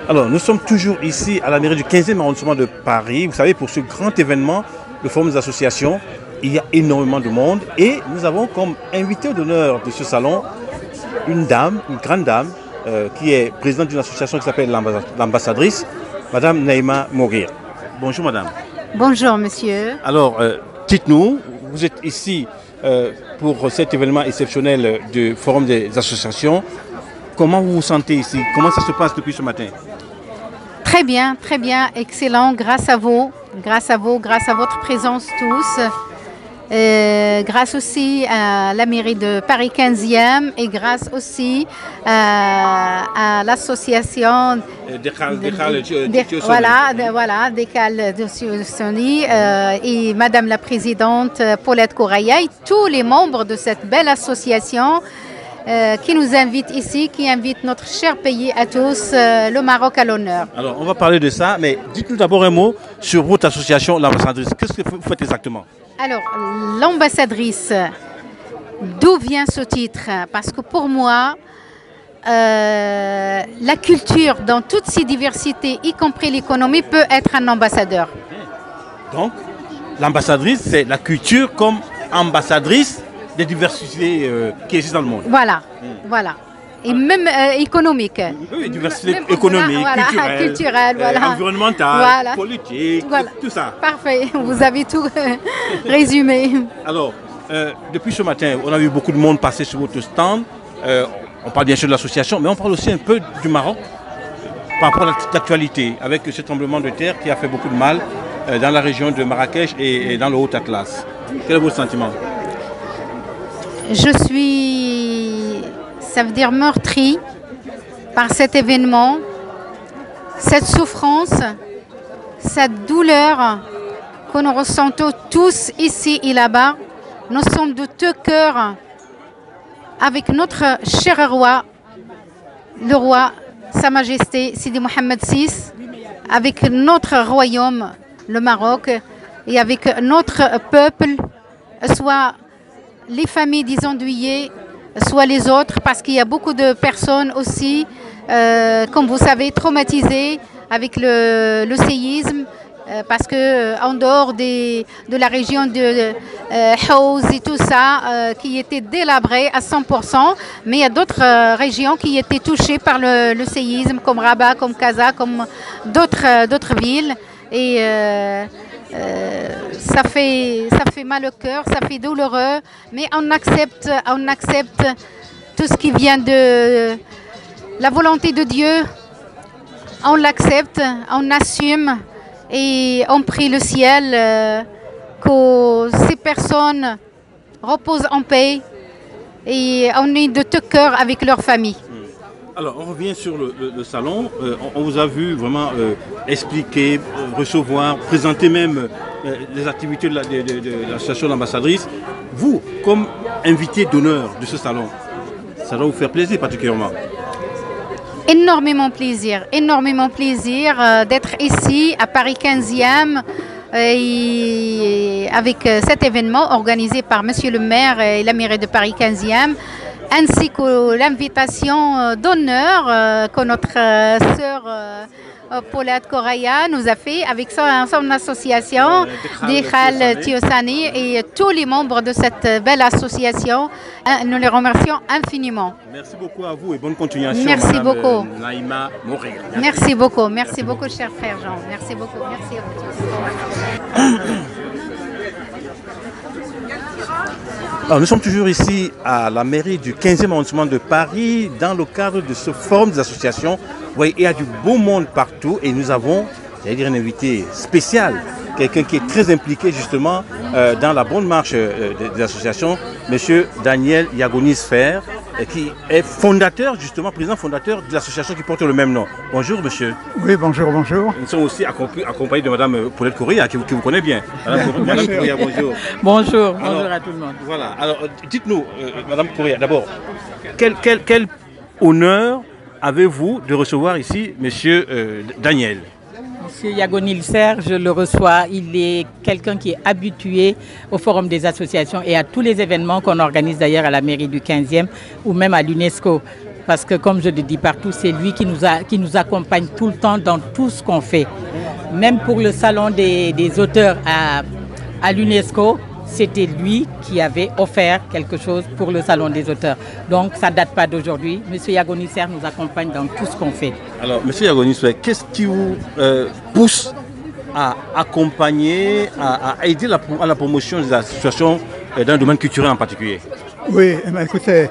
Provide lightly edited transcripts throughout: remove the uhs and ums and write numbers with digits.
Alors, nous sommes toujours ici à la mairie du 15e arrondissement de Paris. Vous savez, pour ce grand événement, le Forum des associations, il y a énormément de monde. Et nous avons comme invité d'honneur de ce salon une dame, une grande dame, qui est présidente d'une association qui s'appelle l'ambassadrice, Madame Naïma Mourir. Bonjour Madame. Bonjour Monsieur. Alors, dites-nous, vous êtes ici pour cet événement exceptionnel du Forum des associations. Comment vous vous sentez ici? Comment ça se passe depuis ce matin? Très bien, excellent, grâce à vous, grâce à votre présence tous. Grâce aussi à la mairie de Paris 15e et grâce aussi à l'association Dekal Tiosani et Madame la Présidente Paulette Correa et tous les membres de cette belle association qui nous invite ici, qui invite notre cher pays à tous, le Maroc à l'honneur. Alors, on va parler de ça, mais dites-nous d'abord un mot sur votre association, l'ambassadrice. Qu'est-ce que vous faites exactement? Alors, l'ambassadrice, d'où vient ce titre? Parce que pour moi, la culture, dans toutes ses diversités, y compris l'économie, peut être un ambassadeur. Donc, l'ambassadrice, c'est la culture comme ambassadrice des diversités qui existent dans le monde. Voilà, voilà. Et même économique. Oui, diversité économique, voilà, culturelle, voilà. Environnementale, voilà. Politique, voilà. Tout ça. Parfait, vous avez tout résumé. Alors, depuis ce matin, on a vu beaucoup de monde passer sur votre stand. On parle bien sûr de l'association, mais on parle aussi un peu du Maroc par rapport à l'actualité, avec ce tremblement de terre qui a fait beaucoup de mal dans la région de Marrakech et dans le Haut-Atlas. Quel est votre sentiment? Je suis, ça veut dire meurtrie par cet événement, cette souffrance, cette douleur que nous ressentons tous ici et là-bas. Nous sommes de tout cœur avec notre cher roi, le roi, Sa Majesté Sidi Mohamed VI, avec notre royaume, le Maroc, et avec notre peuple, soit les familles des endeuillés, soit les autres, parce qu'il y a beaucoup de personnes aussi, comme vous savez, traumatisées avec le séisme, parce que en dehors de la région de Houz et tout ça, qui était délabrée à 100%, mais il y a d'autres régions qui étaient touchées par le séisme, comme Rabat, comme Casa, comme d'autres villes. Et ça fait mal au cœur, ça fait douloureux, mais on accepte tout ce qui vient de la volonté de Dieu. On l'accepte, on assume et on prie le ciel que ces personnes reposent en paix et on est de tout cœur avec leur famille. Alors, on revient sur le salon. On vous a vu vraiment expliquer, recevoir, présenter même les activités de l'association d'ambassadrice. Vous, comme invité d'honneur de ce salon, ça doit vous faire plaisir particulièrement. Énormément plaisir d'être ici à Paris 15e et avec cet événement organisé par Monsieur le maire et la mairie de Paris 15e. Ainsi que l'invitation d'honneur que notre sœur Paulette Correa nous a fait avec son association Dekal Tiosani et tous les membres de cette belle association. Nous les remercions infiniment. Merci beaucoup à vous et bonne continuation. Merci beaucoup. Naïma Mourir. Merci beaucoup, cher frère Jean. Merci beaucoup. Merci à vous tous. Alors, nous sommes toujours ici à la mairie du 15e arrondissement de Paris dans le cadre de ce forum des associations. Vous voyez, il y a du beau monde partout et nous avons, j'allais dire, un invité spécial, quelqu'un qui est très impliqué justement dans la bonne marche des associations, M. Daniel Yagonis-Fer, qui est fondateur, justement, président fondateur de l'association qui porte le même nom. Bonjour, monsieur. Oui, bonjour. Nous sommes aussi accompagnés de Mme Paulette Correa, qui vous connaît bien. Madame Correa, bonjour. Bonjour à tout le monde. Voilà, alors dites-nous, Mme Correa, d'abord, quel honneur avez-vous de recevoir ici monsieur Daniel? Monsieur Yagonis-Fer, je le reçois. Il est quelqu'un qui est habitué au Forum des associations et à tous les événements qu'on organise d'ailleurs à la mairie du 15e ou même à l'UNESCO. parce que comme je le dis partout, c'est lui qui nous accompagne tout le temps dans tout ce qu'on fait. Même pour le salon des auteurs à l'UNESCO, c'était lui qui avait offert quelque chose pour le salon des auteurs. Donc ça ne date pas d'aujourd'hui. Monsieur Yagonisser nous accompagne dans tout ce qu'on fait. Alors, Monsieur Yagonisser, qu'est-ce qui vous pousse à accompagner, à aider à la promotion des associations dans le domaine culturel en particulier? Oui, écoutez,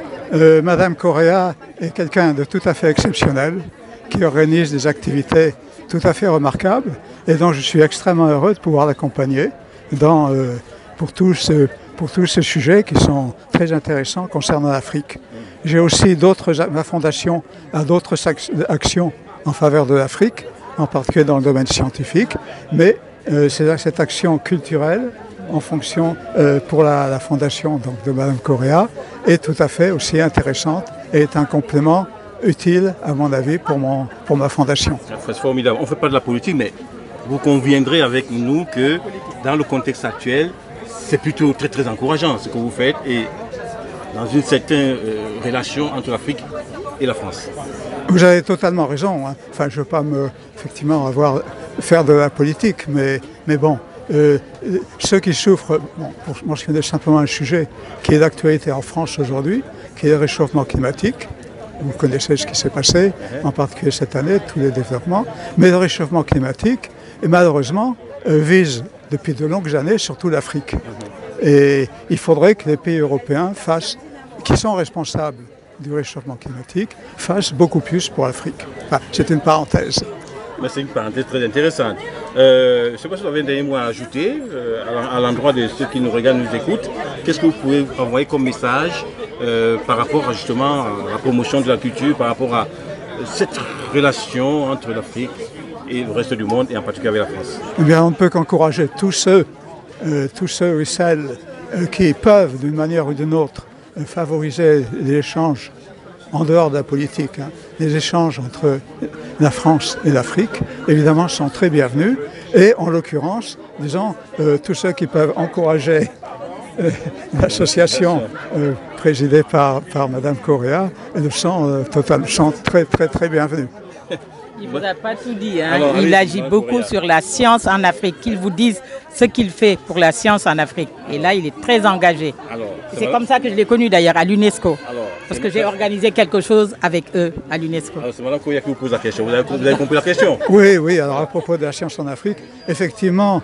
Madame Correa est quelqu'un de tout à fait exceptionnel, qui organise des activités tout à fait remarquables et dont je suis extrêmement heureux de pouvoir l'accompagner pour tous ces sujets qui sont très intéressants concernant l'Afrique. J'ai aussi ma fondation a d'autres actions en faveur de l'Afrique, en particulier dans le domaine scientifique, mais cette action culturelle en fonction pour la fondation donc, de Madame Correa est tout à fait aussi intéressante et est un complément utile, à mon avis, pour ma fondation. C'est formidable. On ne fait pas de la politique, mais vous conviendrez avec nous que dans le contexte actuel, c'est plutôt très très encourageant ce que vous faites et dans une certaine relation entre l'Afrique et la France. Vous avez totalement raison. Hein. Enfin, je ne veux pas effectivement faire de la politique, mais bon, ceux qui souffrent, pour mentionner simplement un sujet qui est d'actualité en France aujourd'hui, qui est le réchauffement climatique. Vous connaissez ce qui s'est passé, en particulier cette année, tous les développements. Mais le réchauffement climatique, malheureusement, vise depuis de longues années surtout l'Afrique. Et il faudrait que les pays européens qui sont responsables du réchauffement climatique, fassent beaucoup plus pour l'Afrique. Enfin, c'est une parenthèse. C'est une parenthèse très intéressante. Je ne sais pas si vous avez un dernier mot à ajouter à l'endroit de ceux qui nous regardent, nous écoutent. Qu'est-ce que vous pouvez envoyer comme message par rapport justement à la promotion de la culture, par rapport à cette relation entre l'Afrique et le reste du monde, et en particulier avec la France? Eh bien, on ne peut qu'encourager tous ceux et celles qui peuvent, d'une manière ou d'une autre, favoriser les échanges en dehors de la politique. Les échanges entre la France et l'Afrique, évidemment, sont très bienvenus. Et en l'occurrence, disons, tous ceux qui peuvent encourager l'association présidée par Madame Correa sont très, très, très bienvenus. Il ne vous a pas tout dit. Hein. Alors, il agit beaucoup sur la science en Afrique. Qu'il vous dise ce qu'il fait pour la science en Afrique. Et là, il est très engagé. C'est comme ça que je l'ai connu d'ailleurs à l'UNESCO. Parce que j'ai organisé quelque chose avec eux à l'UNESCO. C'est Mme Correa qui vous pose la question. Vous avez compris la question? Oui. Alors à propos de la science en Afrique, effectivement,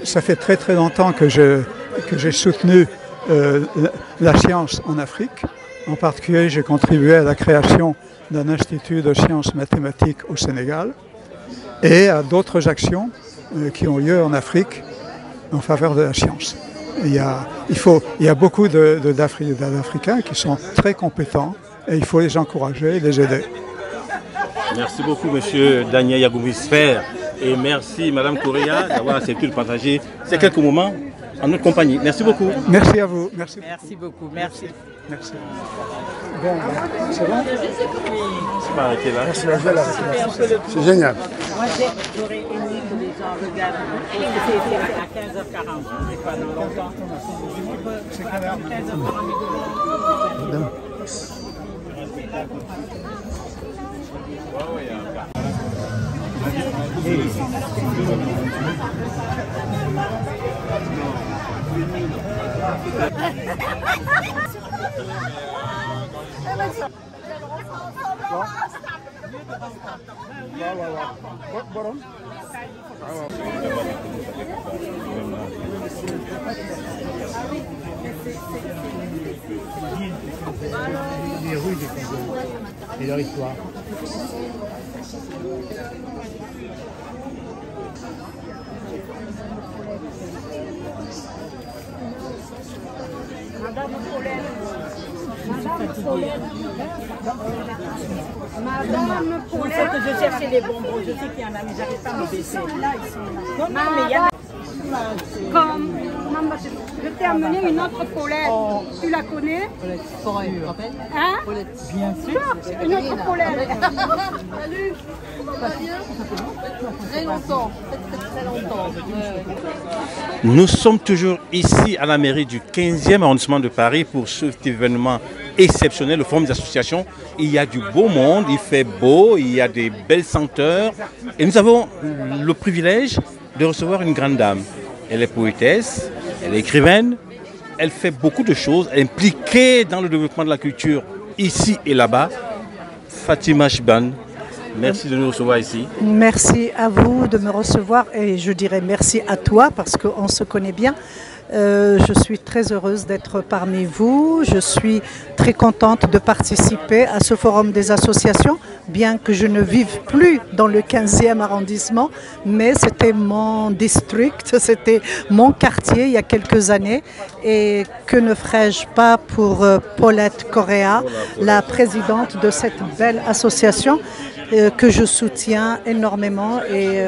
ça fait très très longtemps que j'ai soutenu la science en Afrique. En particulier, j'ai contribué à la création d'un institut de sciences mathématiques au Sénégal et à d'autres actions qui ont lieu en Afrique en faveur de la science. Il y a beaucoup d'Africains qui sont très compétents et il faut les encourager et les aider. Merci beaucoup, Monsieur Daniel Yagonisser, et merci, Madame Correa, d'avoir accepté de partager ces quelques moments en notre compagnie. Merci beaucoup. Merci à vous. Merci beaucoup. Merci. Bon, c'est bon? C'est pas arrêté là. C'est génial. Moi, j'aurais aimé que les gens regardent. C'est à 15h40. C'est pas dans longtemps. C'est à 15h40. Les rues des Congos et leur histoire. Madame Paulette. Madame Paulette. Il faut que je cherche les bonbons. Je sais qu'il y en a, mais j'arrive pas à me baisser. Ils sont là. Non, mais il y a... Comme... Je t'ai amené une autre Paulette. Oh. Tu la connais? Paulette, tu te rappelles? Hein? Paulette. Bien sûr. Une autre Paulette. Salut. Ça va bien? Très longtemps. Très longtemps. Nous sommes toujours ici à la mairie du 15e arrondissement de Paris pour cet événement exceptionnel, le forum des associations. Il y a du beau monde, il fait beau, il y a des belles senteurs. Et nous avons le privilège de recevoir une grande dame. Elle est poétesse, elle est écrivaine, elle fait beaucoup de choses, elle est impliquée dans le développement de la culture ici et là-bas. Fatima Chibane, merci de nous recevoir ici. Merci à vous de me recevoir et je dirais merci à toi parce qu'on se connaît bien. Je suis très heureuse d'être parmi vous. Je suis très contente de participer à ce forum des associations, bien que je ne vive plus dans le 15e arrondissement, mais c'était mon district, c'était mon quartier il y a quelques années. Et que ne ferais-je pas pour Paulette Correa, la présidente de cette belle association que je soutiens énormément et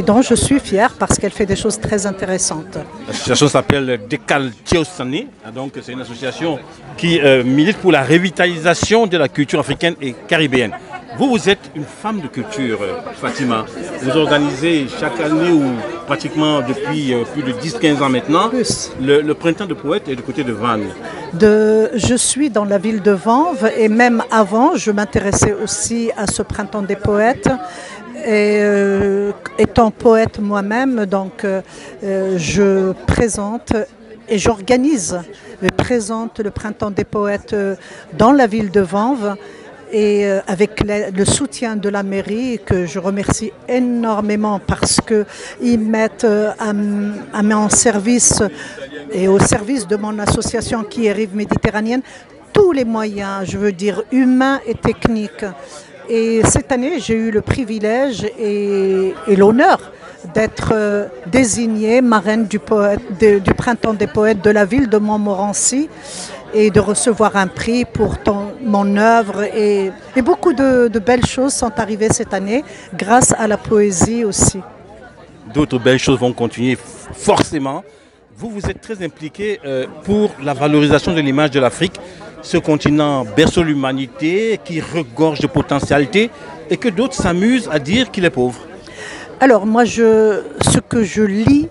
dont je suis fière parce qu'elle fait des choses très intéressantes. L'association s'appelle Dekal Tiosani, donc c'est une association qui milite pour la revitalisation de la culture africaine et caribéenne. Vous êtes une femme de culture, Fatima. Vous organisez chaque année ou pratiquement depuis plus de 10-15 ans maintenant le printemps de poètes et du côté de Vannes. Je suis dans la ville de Vanves et même avant, je m'intéressais aussi à ce printemps des poètes. Et étant poète moi-même, donc je présente et j'organise et présente le printemps des poètes dans la ville de Vanves. Et avec le soutien de la mairie, que je remercie énormément parce qu'ils mettent en service et au service de mon association qui est Rive Méditerranéenne, tous les moyens, je veux dire, humains et techniques. Et cette année, j'ai eu le privilège et l'honneur d'être désignée marraine du printemps des poètes de la ville de Montmorency et de recevoir un prix pour mon œuvre. Et beaucoup de belles choses sont arrivées cette année grâce à la poésie aussi. D'autres belles choses vont continuer forcément. Vous êtes très impliqué pour la valorisation de l'image de l'Afrique, ce continent berceau de l'humanité qui regorge de potentialités et que d'autres s'amusent à dire qu'il est pauvre. Alors moi, ce que je lis,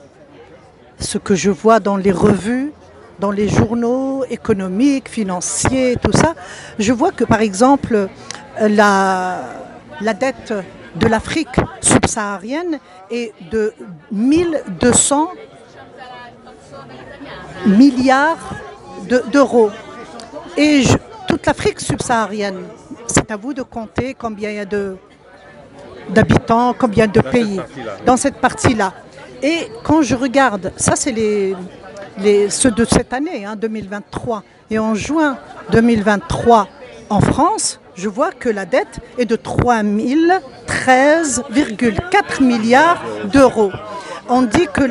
ce que je vois dans les revues, dans les journaux économiques, financiers, tout ça, je vois que par exemple la dette de l'Afrique subsaharienne est de 1200 milliards d'euros. Et toute l'Afrique subsaharienne, c'est à vous de compter combien il y a d'habitants, combien de pays dans cette partie-là. Et quand je regarde, ça c'est ceux de cette année, 2023, et en juin 2023 en France, je vois que la dette est de 13,4 milliards d'euros. On dit que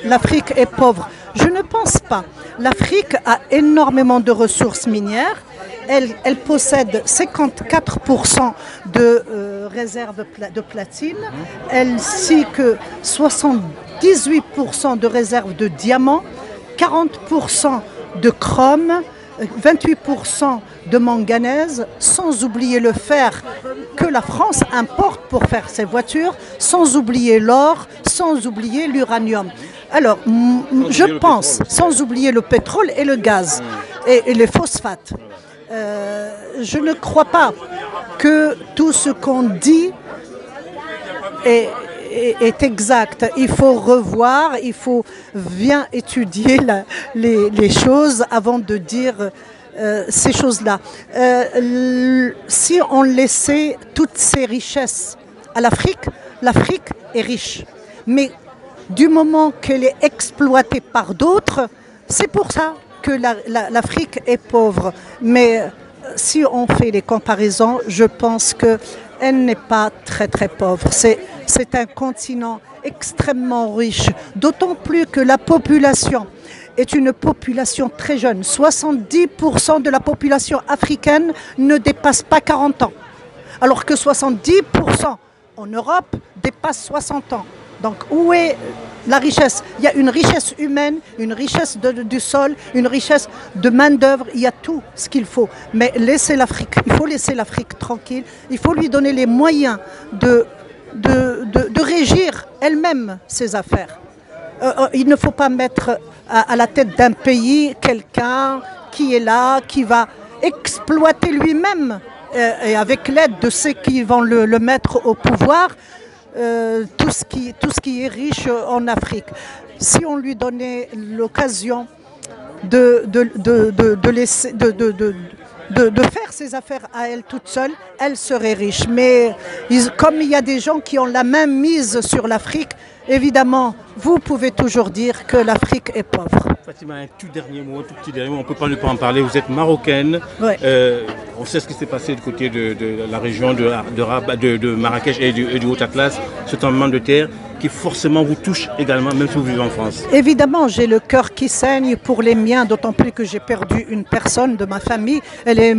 l'Afrique est pauvre. Je ne pense pas. L'Afrique a énormément de ressources minières. Elle possède 54% de réserves de platine, ainsi que 78% de réserves de diamants, 40% de chrome, 28% de manganèse, sans oublier le fer que la France importe pour faire ses voitures, sans oublier l'or, sans oublier l'uranium. Alors, je pense, sans oublier le pétrole et le gaz et les phosphates, je ne crois pas que tout ce qu'on dit est exact. Il faut revoir, il faut bien étudier les choses avant de dire ces choses-là. Si on laissait toutes ces richesses à l'Afrique, l'Afrique est riche. Mais du moment qu'elle est exploitée par d'autres, c'est pour ça que l'Afrique est pauvre. Mais si on fait les comparaisons, je pense qu'elle n'est pas très très pauvre. C'est un continent extrêmement riche, d'autant plus que la population est une population très jeune. 70% de la population africaine ne dépasse pas 40 ans, alors que 70% en Europe dépassent 60 ans. Donc où est la richesse? Il y a une richesse humaine, une richesse du sol, une richesse de main-d'œuvre, il y a tout ce qu'il faut. Mais laissez l'Afrique, il faut laisser l'Afrique tranquille, il faut lui donner les moyens de régir elle-même ses affaires. Il ne faut pas mettre à la tête d'un pays quelqu'un qui est là, qui va exploiter lui-même, et avec l'aide de ceux qui vont le mettre au pouvoir, tout ce qui est riche en Afrique. Si on lui donnait l'occasion de faire ses affaires à elle toute seule, elle serait riche. Mais comme il y a des gens qui ont la main mise sur l'Afrique, évidemment, vous pouvez toujours dire que l'Afrique est pauvre. Fatima, un tout petit dernier mot, on ne peut pas ne pas en parler. Vous êtes marocaine. Ouais. On sait ce qui s'est passé du côté de la région de Marrakech et du Haut-Atlas, ce tremblement de terre qui forcément vous touche également, même si vous vivez en France. Évidemment, j'ai le cœur qui saigne pour les miens, d'autant plus que j'ai perdu une personne de ma famille. Elle est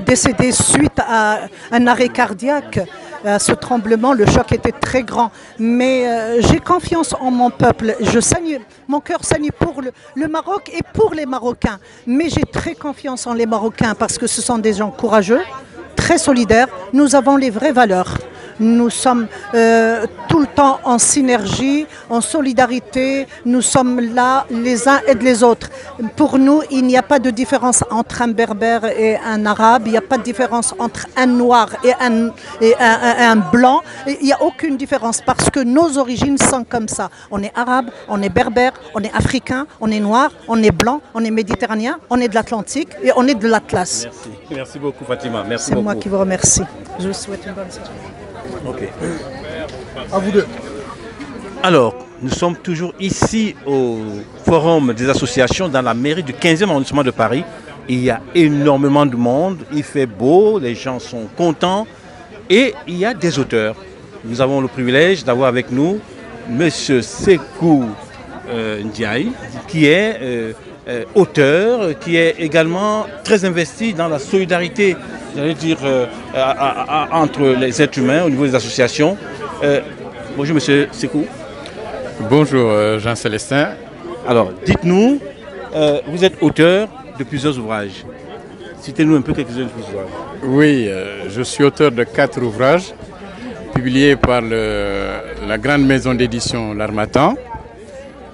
décédée suite à un arrêt cardiaque. À ce tremblement, le choc était très grand. Mais j'ai confiance en mon peuple. Mon cœur saigne pour le Maroc et pour les Marocains. Mais j'ai très confiance en les Marocains parce que ce sont des gens courageux, très solidaires. Nous avons les vraies valeurs. Nous sommes tout le temps en synergie, en solidarité. Nous sommes là, les uns et les autres. Pour nous, il n'y a pas de différence entre un berbère et un arabe. Il n'y a pas de différence entre un noir et un blanc. Il n'y a aucune différence parce que nos origines sont comme ça. On est arabe, on est berbère, on est africain, on est noir, on est blanc, on est méditerranéen, on est de l'Atlantique et on est de l'Atlas. Merci. Merci beaucoup Fatima. Merci beaucoup. C'est moi qui vous remercie. Je vous souhaite une bonne soirée. Ok. À vous deux. Alors, nous sommes toujours ici au Forum des associations dans la mairie du 15e arrondissement de Paris. Il y a énormément de monde, il fait beau, les gens sont contents et il y a des auteurs. Nous avons le privilège d'avoir avec nous M. Sekou Ndiaye, qui est auteur, qui est également très investi dans la solidarité, j'allais dire, entre les êtres humains au niveau des associations. Bonjour M. Sekou. Bonjour Jean-Célestin. Alors, dites-nous, vous êtes auteur de plusieurs ouvrages. Citez-nous un peu quelques-uns de vos ouvrages. Oui, je suis auteur de 4 ouvrages publiés par la grande maison d'édition L'Harmattan.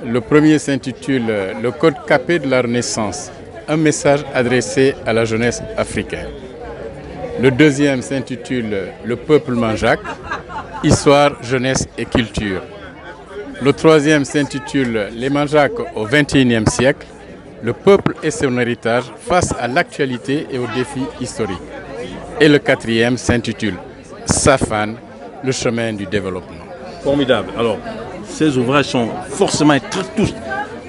Le premier s'intitule « Le Code Capet de la Renaissance, un message adressé à la jeunesse africaine ». Le deuxième s'intitule « Le peuple manjac, histoire, jeunesse et culture ». Le troisième s'intitule « Les manjacs au XXIe siècle, le peuple et son héritage face à l'actualité et aux défis historiques ». Et le quatrième s'intitule « Safan, le chemin du développement ». Formidable. Alors, ces ouvrages sont forcément tous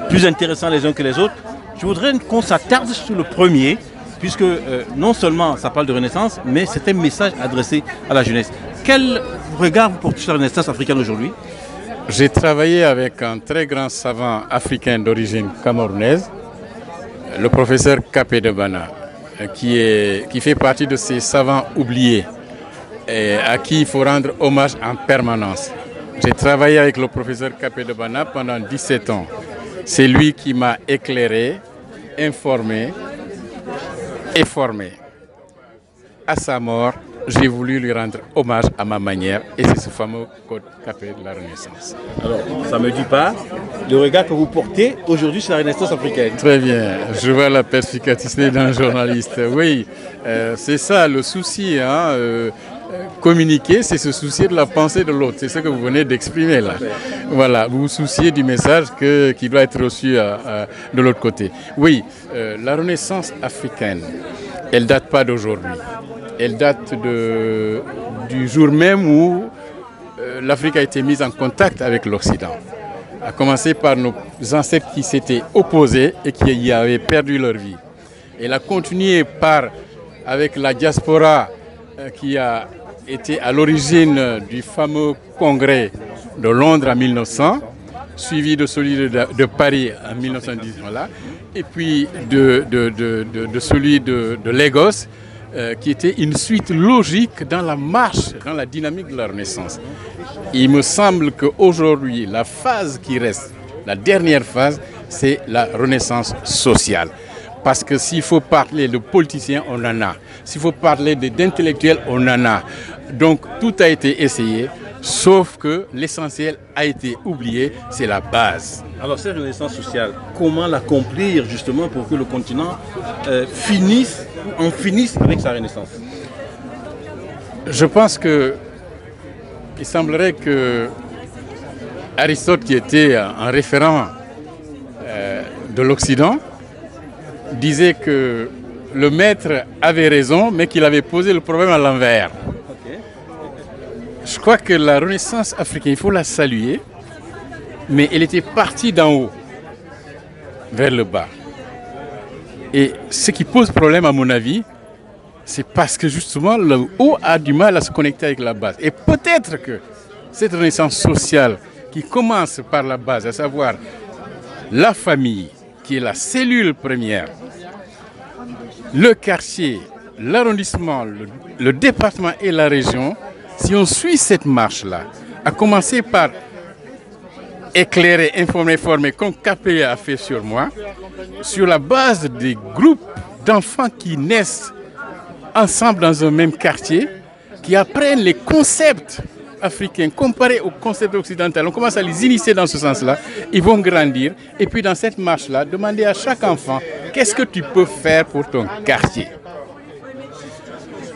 plus intéressants les uns que les autres. Je voudrais qu'on s'attarde sur le premier, puisque non seulement ça parle de Renaissance, mais c'est un message adressé à la jeunesse. Quel regard vous portez sur la Renaissance africaine aujourd'hui? J'ai travaillé avec un très grand savant africain d'origine camerounaise, le professeur Capet de Bana, qui fait partie de ces savants oubliés et à qui il faut rendre hommage en permanence. J'ai travaillé avec le professeur Capet de Bana pendant 17 ans. C'est lui qui m'a éclairé, informé et formé. À sa mort, j'ai voulu lui rendre hommage à ma manière et c'est ce fameux Code Capet de la Renaissance. Alors, ça ne me dit pas le regard que vous portez aujourd'hui sur la Renaissance africaine. Très bien, je vois la perspicacité d'un journaliste. Oui, c'est ça le souci, hein, communiquer, c'est se soucier de la pensée de l'autre. C'est ce que vous venez d'exprimer là. Voilà, vous vous souciez du message qui doit être reçu de l'autre côté. Oui, la Renaissance africaine, elle ne date pas d'aujourd'hui. Elle date du jour même où l'Afrique a été mise en contact avec l'Occident. À commencer par nos ancêtres qui s'étaient opposés et qui y avaient perdu leur vie. Elle a continué avec la diaspora qui a été à l'origine du fameux congrès de Londres en 1900, suivi de celui de Paris en 1910, voilà, et puis de celui de Lagos, qui était une suite logique dans la marche, dans la dynamique de la Renaissance. Il me semble qu'aujourd'hui, la phase qui reste, la dernière phase, c'est la Renaissance sociale. Parce que s'il faut parler de politiciens, on en a. S'il faut parler d'intellectuels, on en a. Donc tout a été essayé, sauf que l'essentiel a été oublié, c'est la base. Alors cette renaissance sociale, comment l'accomplir justement pour que le continent finisse en finisse avec sa renaissance? Je pense que il semblerait que Aristote, qui était un référent de l'Occident, disait que le maître avait raison, mais qu'il avait posé le problème à l'envers. Okay. Je crois que la Renaissance africaine, il faut la saluer, mais elle était partie d'en haut vers le bas. Et ce qui pose problème, à mon avis, c'est parce que justement le haut a du mal à se connecter avec la base. Et peut-être que cette renaissance sociale qui commence par la base, à savoir la famille, qui est la cellule première, le quartier, l'arrondissement, le département et la région, si on suit cette marche-là, à commencer par éclairer, informer, former, comme KPE a fait sur moi, sur la base des groupes d'enfants qui naissent ensemble dans un même quartier, qui apprennent les concepts africains comparés aux concepts occidentaux. On commence à les initier dans ce sens-là, ils vont grandir, et puis dans cette marche-là, demander à chaque enfant, qu'est-ce que tu peux faire pour ton quartier?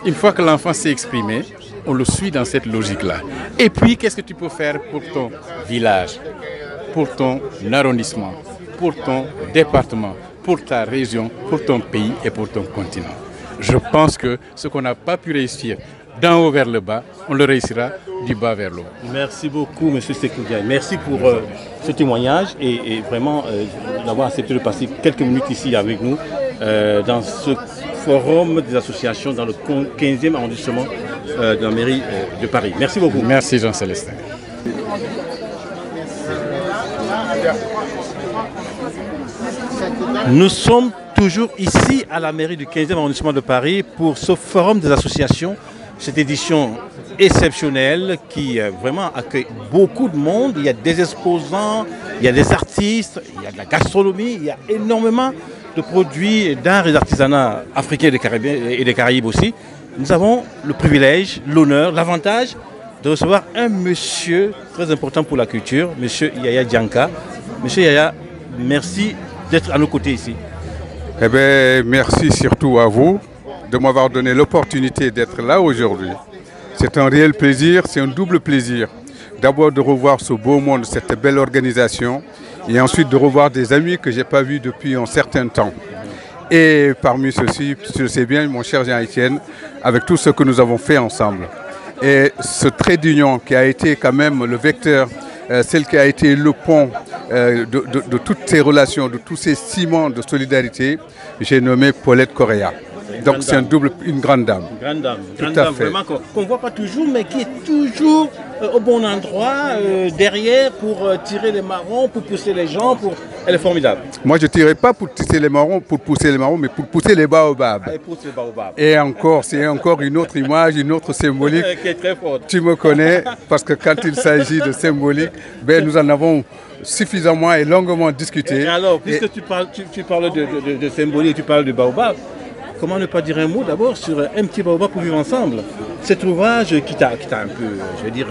Une fois que l'enfant s'est exprimé, on le suit dans cette logique-là. Et puis, qu'est-ce que tu peux faire pour ton village, pour ton arrondissement, pour ton département, pour ta région, pour ton pays et pour ton continent? Je pense que ce qu'on n'a pas pu réussir d'en haut vers le bas, on le réussira du bas vers le haut. Merci beaucoup, M. Sékou Ndiaye. Merci pour ce témoignage et vraiment d'avoir accepté de passer quelques minutes ici avec nous dans ce forum des associations dans le 15e arrondissement de la mairie de Paris. Merci beaucoup. Merci Jean-Célestin. Nous sommes toujours ici à la mairie du 15e arrondissement de Paris pour ce forum des associations, cette édition exceptionnelle qui vraiment accueille beaucoup de monde. Il y a des exposants, il y a des artistes, il y a de la gastronomie, il y a énormément de produits d'art et d'artisanat africains et des Caraïbes aussi. Nous avons le privilège, l'honneur, l'avantage de recevoir un monsieur très important pour la culture, monsieur Yaya Dianka. Monsieur Yaya, merci d'être à nos côtés ici. Eh bien, merci surtout à vous de m'avoir donné l'opportunité d'être là aujourd'hui. C'est un réel plaisir, c'est un double plaisir. D'abord de revoir ce beau monde, cette belle organisation, et ensuite de revoir des amis que je n'ai pas vus depuis un certain temps. Et parmi ceux-ci, je sais bien, mon cher Jean-Étienne, avec tout ce que nous avons fait ensemble. Et ce trait d'union qui a été quand même le vecteur, celle qui a été le pont de toutes ces relations, de tous ces ciments de solidarité, j'ai nommé Paulette Correa. Donc c'est une grande dame. Une grande dame. Tout à fait. Vraiment qu'on ne voit pas toujours, mais qui est toujours au bon endroit, derrière, pour tirer les marrons, pour pousser les gens. Elle est formidable. Moi, je ne tirais pas pour pousser les marrons, mais pour pousser les baobabs. Elle pousse les baobabs. Et encore, c'est encore une autre image, une autre symbolique. Qui est très forte. Tu me connais, parce que quand il s'agit de symbolique, ben, nous en avons suffisamment et longuement discuté. Et alors, puisque tu parles de symbolique, tu parles de baobab, comment ne pas dire un mot d'abord sur un petit baobab pour vivre ensemble? Cet ouvrage qui t'a un peu, je veux dire,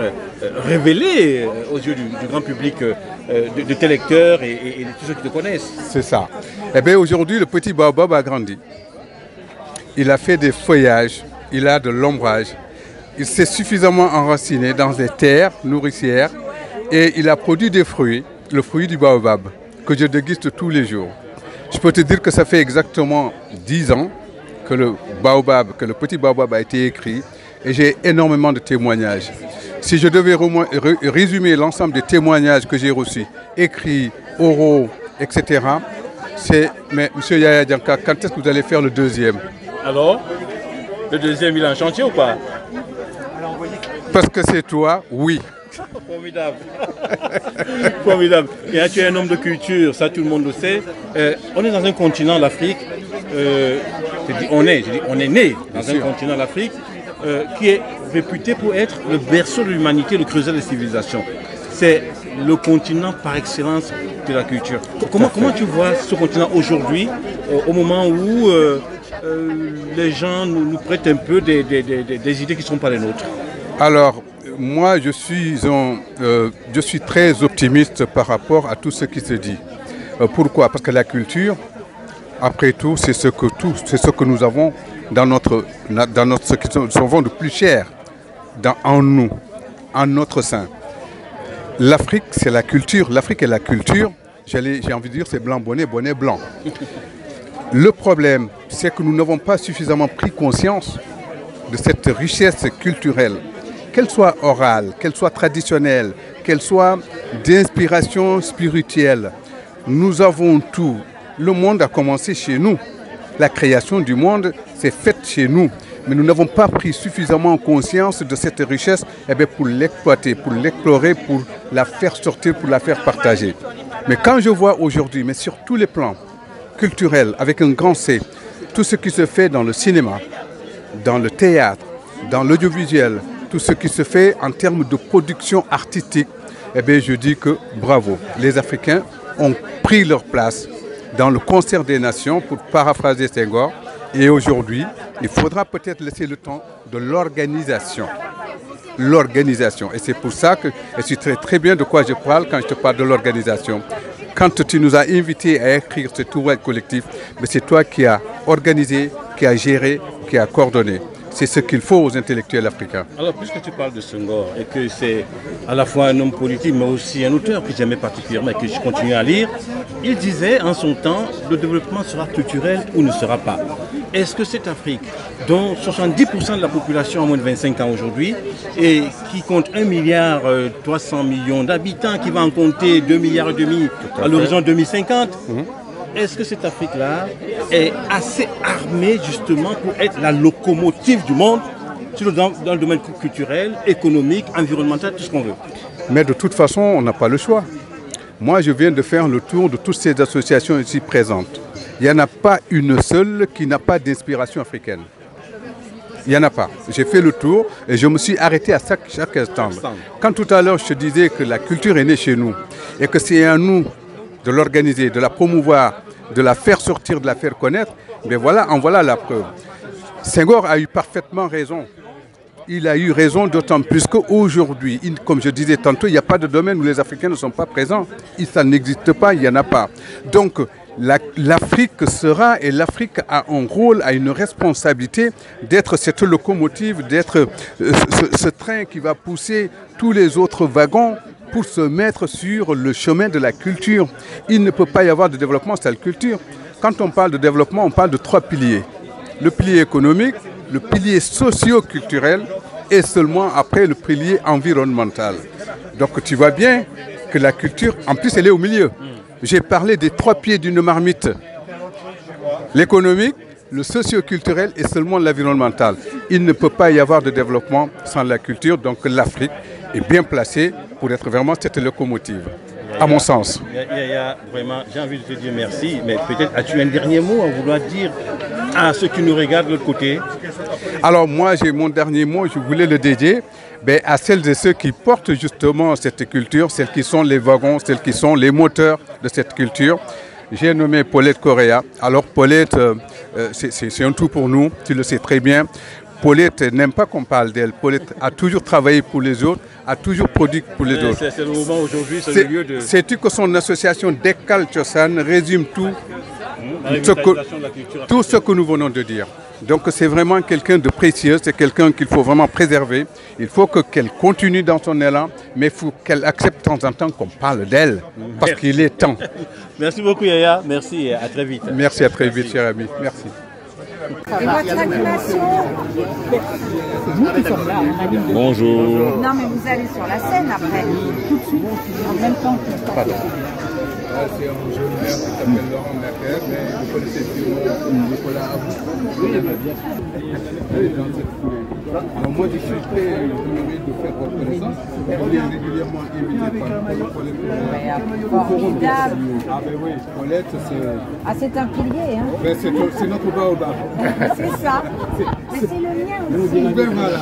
révélé aux yeux du grand public, de tes lecteurs et de tous ceux qui te connaissent. C'est ça. Eh bien aujourd'hui, le petit baobab a grandi. Il a fait des feuillages, il a de l'ombrage. Il s'est suffisamment enraciné dans des terres nourricières et il a produit des fruits, le fruit du baobab, que je déguste tous les jours. Je peux te dire que ça fait exactement 10 ans que le petit baobab a été écrit et j'ai énormément de témoignages. Si je devais résumer l'ensemble des témoignages que j'ai reçus, écrits, oraux, etc., c'est « Mais M. Yaya Dianka, quand est-ce que vous allez faire le deuxième ?» Alors, le deuxième, il est en chantier ou pas? Parce que c'est toi, oui. Formidable. Formidable. Et là, tu es un homme de culture, ça tout le monde le sait. On est dans un continent, l'Afrique. On est né dans un continent, l'Afrique, qui est réputé pour être le berceau de l'humanité, le creuset des civilisations. C'est le continent par excellence de la culture. Comment tu vois ce continent aujourd'hui, au moment où les gens nous prêtent un peu des idées qui ne sont pas les nôtres? Alors, moi, je suis très optimiste par rapport à tout ce qui se dit. Pourquoi? Parce que la culture, Après tout, c'est ce que nous avons dans ce qui nous avons de plus cher en nous, en notre sein. L'Afrique, c'est la culture. L'Afrique est la culture. J'ai envie de dire, c'est blanc, bonnet, bonnet, blanc. Le problème, c'est que nous n'avons pas suffisamment pris conscience de cette richesse culturelle, qu'elle soit orale, qu'elle soit traditionnelle, qu'elle soit d'inspiration spirituelle. Nous avons tout. Le monde a commencé chez nous. La création du monde s'est faite chez nous. Mais nous n'avons pas pris suffisamment conscience de cette richesse pour l'exploiter, pour l'explorer, pour la faire sortir, pour la faire partager. Mais quand je vois aujourd'hui, mais sur tous les plans culturels, avec un grand C, tout ce qui se fait dans le cinéma, dans le théâtre, dans l'audiovisuel, tout ce qui se fait en termes de production artistique, je dis que bravo. Les Africains ont pris leur place dans le concert des nations, pour paraphraser Senghor. Et aujourd'hui, il faudra peut-être laisser le temps de l'organisation. L'organisation. Et c'est pour ça que je suis très bien de quoi je parle quand je te parle de l'organisation. Quand tu nous as invités à écrire cet ouvrage collectif, c'est toi qui as organisé, qui as géré, qui as coordonné. C'est ce qu'il faut aux intellectuels africains. Alors, puisque tu parles de Senghor et que c'est à la fois un homme politique, mais aussi un auteur que j'aimais particulièrement et que je continue à lire, il disait en son temps, le développement sera culturel ou ne sera pas. Est-ce que cette Afrique, dont 70% de la population a moins de 25 ans aujourd'hui, et qui compte 1,3 milliard d'habitants, qui va en compter 2,5 milliards à l'horizon 2050, est-ce que cette Afrique-là est assez armée justement pour être la locomotive du monde dans le domaine culturel, économique, environnemental, tout ce qu'on veut? Mais de toute façon, on n'a pas le choix. Moi, je viens de faire le tour de toutes ces associations ici présentes. Il n'y en a pas une seule qui n'a pas d'inspiration africaine. Il n'y en a pas. J'ai fait le tour et je me suis arrêté à chaque instant. Quand tout à l'heure, je te disais que la culture est née chez nous et que c'est à nous de l'organiser, de la promouvoir, de la faire sortir, de la faire connaître, en voilà la preuve. Senghor a eu parfaitement raison. Il a eu raison d'autant plus qu'aujourd'hui, comme je disais tantôt, il n'y a pas de domaine où les Africains ne sont pas présents. Ça n'existe pas, il n'y en a pas. Donc, l'Afrique sera, et l'Afrique a un rôle, a une responsabilité d'être cette locomotive, d'être ce train qui va pousser tous les autres wagons pour se mettre sur le chemin de la culture. Il ne peut pas y avoir de développement sans la culture. Quand on parle de développement, on parle de 3 piliers. Le pilier économique, le pilier socio-culturel et seulement après le pilier environnemental. Donc tu vois bien que la culture, en plus elle est au milieu. J'ai parlé des 3 pieds d'une marmite. L'économique, le socio-culturel et seulement l'environnemental. Il ne peut pas y avoir de développement sans la culture, donc l'Afrique est bien placée pour être vraiment cette locomotive, à mon sens. Vraiment, j'ai envie de te dire merci, mais peut-être as-tu un dernier mot à vouloir dire à ceux qui nous regardent de l'autre côté? Alors moi, j'ai mon dernier mot, je voulais le dédier à celles et ceux qui portent justement cette culture, celles qui sont les wagons, celles qui sont les moteurs de cette culture. J'ai nommé Paulette Correa. Alors Paulette, c'est un tout pour nous, tu le sais très bien. Paulette n'aime pas qu'on parle d'elle. Paulette a toujours travaillé pour les autres, a toujours produit pour les autres. C'est le moment aujourd'hui, c'est le lieu de... Sais-tu que son association Dekal Tiosan résume tout ce que nous venons de dire. Donc c'est vraiment quelqu'un de précieux, c'est quelqu'un qu'il faut vraiment préserver. Il faut qu'elle continue dans son élan, mais il faut qu'elle accepte de temps en temps qu'on parle d'elle, parce qu'il est temps. Merci beaucoup Yaya, merci et à très vite. Merci, à très vite cher ami, merci. Et votre animation? Bonjour. Non mais vous allez sur la scène après, tout de suite, en même temps que... Pardon. C'est un jeune maire qui s'appelle Laurent Merkel, mais vous connaissez Nicolas Abou. Oui, bien sûr. Alors moi je suis très honoré de faire votre connaissance. On est régulièrement invité par Paulette. Formidable. Ah ben oui, Paulette c'est... Ah c'est un pilier hein. Ben, c'est notre baobab. C'est ça. Mais c'est le mien aussi. Ben voilà.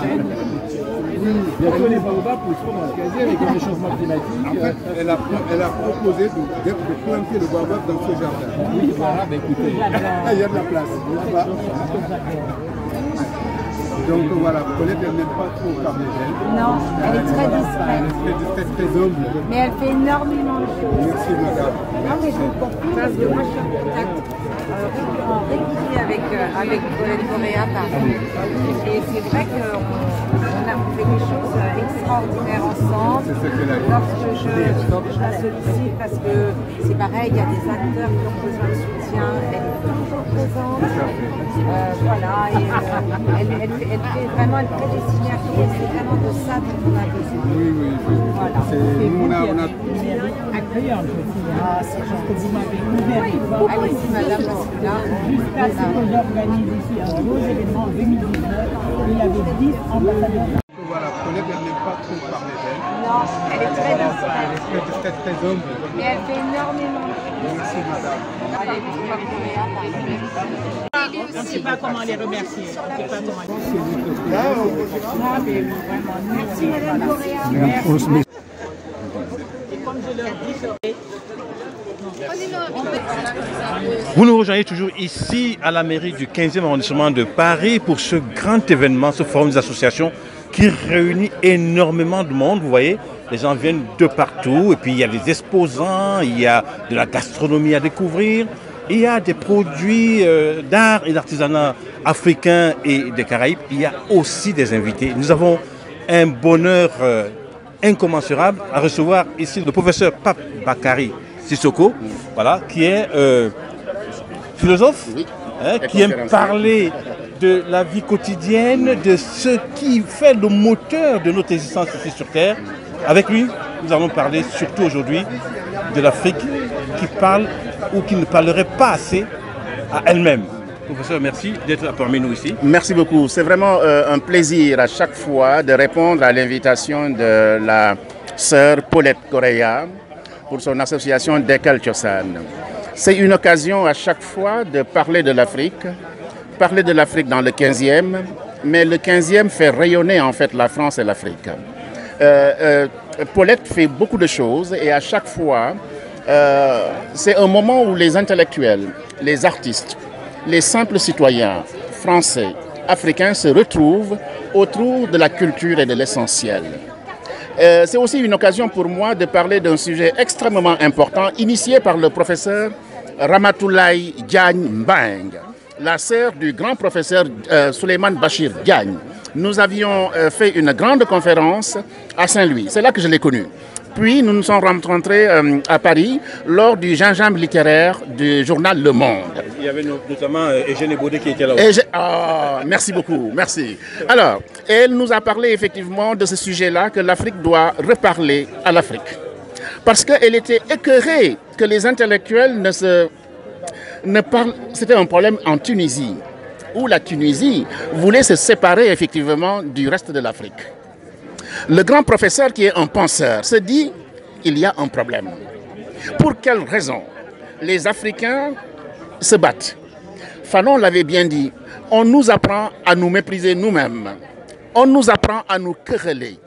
Bientôt les baobabs pousseront dans le casier avec le réchauffement climatique. En fait, elle a proposé de planter le baobab dans ce jardin. Oui, voilà, écoutez. Il y a de la place. Donc voilà, Colette, elle n'aime pas trop parler d'elle. Non, elle est très discrète. Elle est très discrète, très humble. Mais elle fait énormément de choses. Merci madame. Non, mais je vous confie parce que moi je suis en contact régulier avec Colette Correa par exemple. Et c'est vrai qu'on a fait des choses extraordinaires ensemble. Lorsque je la sollicite, parce que c'est pareil, il y a des acteurs qui ont besoin de soutien, elle est toujours présente. Voilà, et elle fait vraiment, elle crée des synergies et c'est vraiment de ça dont on a besoin. Oui, oui, oui. Voilà. On a... Accueillante aussi, c'est juste que vous m'avez ouvert les portes. Allez-y madame, parce que là, Jusqu'à ce que j'organise ici un gros événement en 2019, il y avait 10 ambassadeurs. Voilà, Colette, elle n'aime pas trop parler d'elle. non, elle est très discrète. Elle est très discrète, très humble. Mais elle fait énormément de choses. Merci madame. Avec Colette Correa par exemple. On ne sait pas comment les remercier. On ne sait pas comment les remercier. Merci madame Correa. Merci. Et comme je leur dis, Vous nous rejoignez toujours ici à la mairie du 15e arrondissement de Paris pour ce grand événement, ce forum des associations qui réunit énormément de monde. Vous voyez, les gens viennent de partout et puis il y a des exposants, il y a de la gastronomie à découvrir, il y a des produits d'art et d'artisanat africains et des Caraïbes. Il y a aussi des invités. Nous avons un bonheur incommensurable à recevoir ici le professeur Pape Bakary Sissoko, voilà, qui est philosophe, qui aime parler de la vie quotidienne, de ce qui fait le moteur de notre existence ici sur Terre. Avec lui, nous allons parler surtout aujourd'hui de l'Afrique qui parle ou qui ne parlerait pas assez à elle-même. Professeur, merci d'être parmi nous ici. Merci beaucoup. C'est vraiment un plaisir à chaque fois de répondre à l'invitation de la sœur Paulette Correa pour son association Dekkal Thiossane. C'est une occasion à chaque fois de parler de l'Afrique dans le 15e, mais le 15e fait rayonner en fait la France et l'Afrique. Paulette fait beaucoup de choses et à chaque fois, c'est un moment où les intellectuels, les artistes, les simples citoyens français, africains se retrouvent autour de la culture et de l'essentiel. C'est aussi une occasion pour moi de parler d'un sujet extrêmement important initié par le professeur Ramatoulaye Diagne Mbengue, la sœur du grand professeur Souleymane Bachir Diagne. Nous avions fait une grande conférence à Saint-Louis, c'est là que je l'ai connue. Puis nous nous sommes rencontrés à Paris lors du gingembre littéraire du journal Le Monde. Il y avait notamment Eugène Baudet qui était là aussi. Merci beaucoup, merci. Alors, elle nous a parlé effectivement de ce sujet-là, que l'Afrique doit reparler à l'Afrique. Parce qu'elle était écœurée que les intellectuels ne parlent... C'était un problème en Tunisie, où la Tunisie voulait se séparer effectivement du reste de l'Afrique. Le grand professeur qui est un penseur se dit il y a un problème. Pour quelle raison les Africains se battent? Fanon l'avait bien dit, on nous apprend à nous mépriser nous-mêmes. On nous apprend à nous quereller.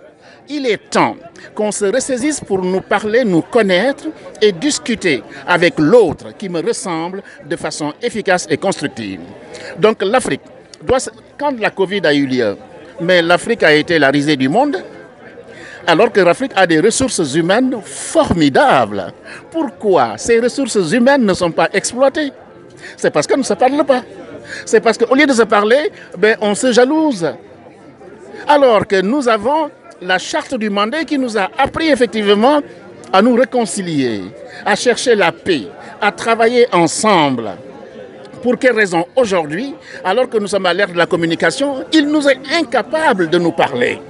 Il est temps qu'on se ressaisisse pour nous parler, nous connaître et discuter avec l'autre qui me ressemble de façon efficace et constructive. Donc l'Afrique, quand la Covid a eu lieu, mais l'Afrique a été la risée du monde, alors que l'Afrique a des ressources humaines formidables. Pourquoi ces ressources humaines ne sont pas exploitées? C'est parce qu'on ne se parle pas. C'est parce qu'au lieu de se parler, on se jalouse. Alors que nous avons la charte du Mandé qui nous a appris effectivement à nous réconcilier, à chercher la paix, à travailler ensemble. Pour quelle raison aujourd'hui, alors que nous sommes à l'ère de la communication, il nous est incapable de nous parler?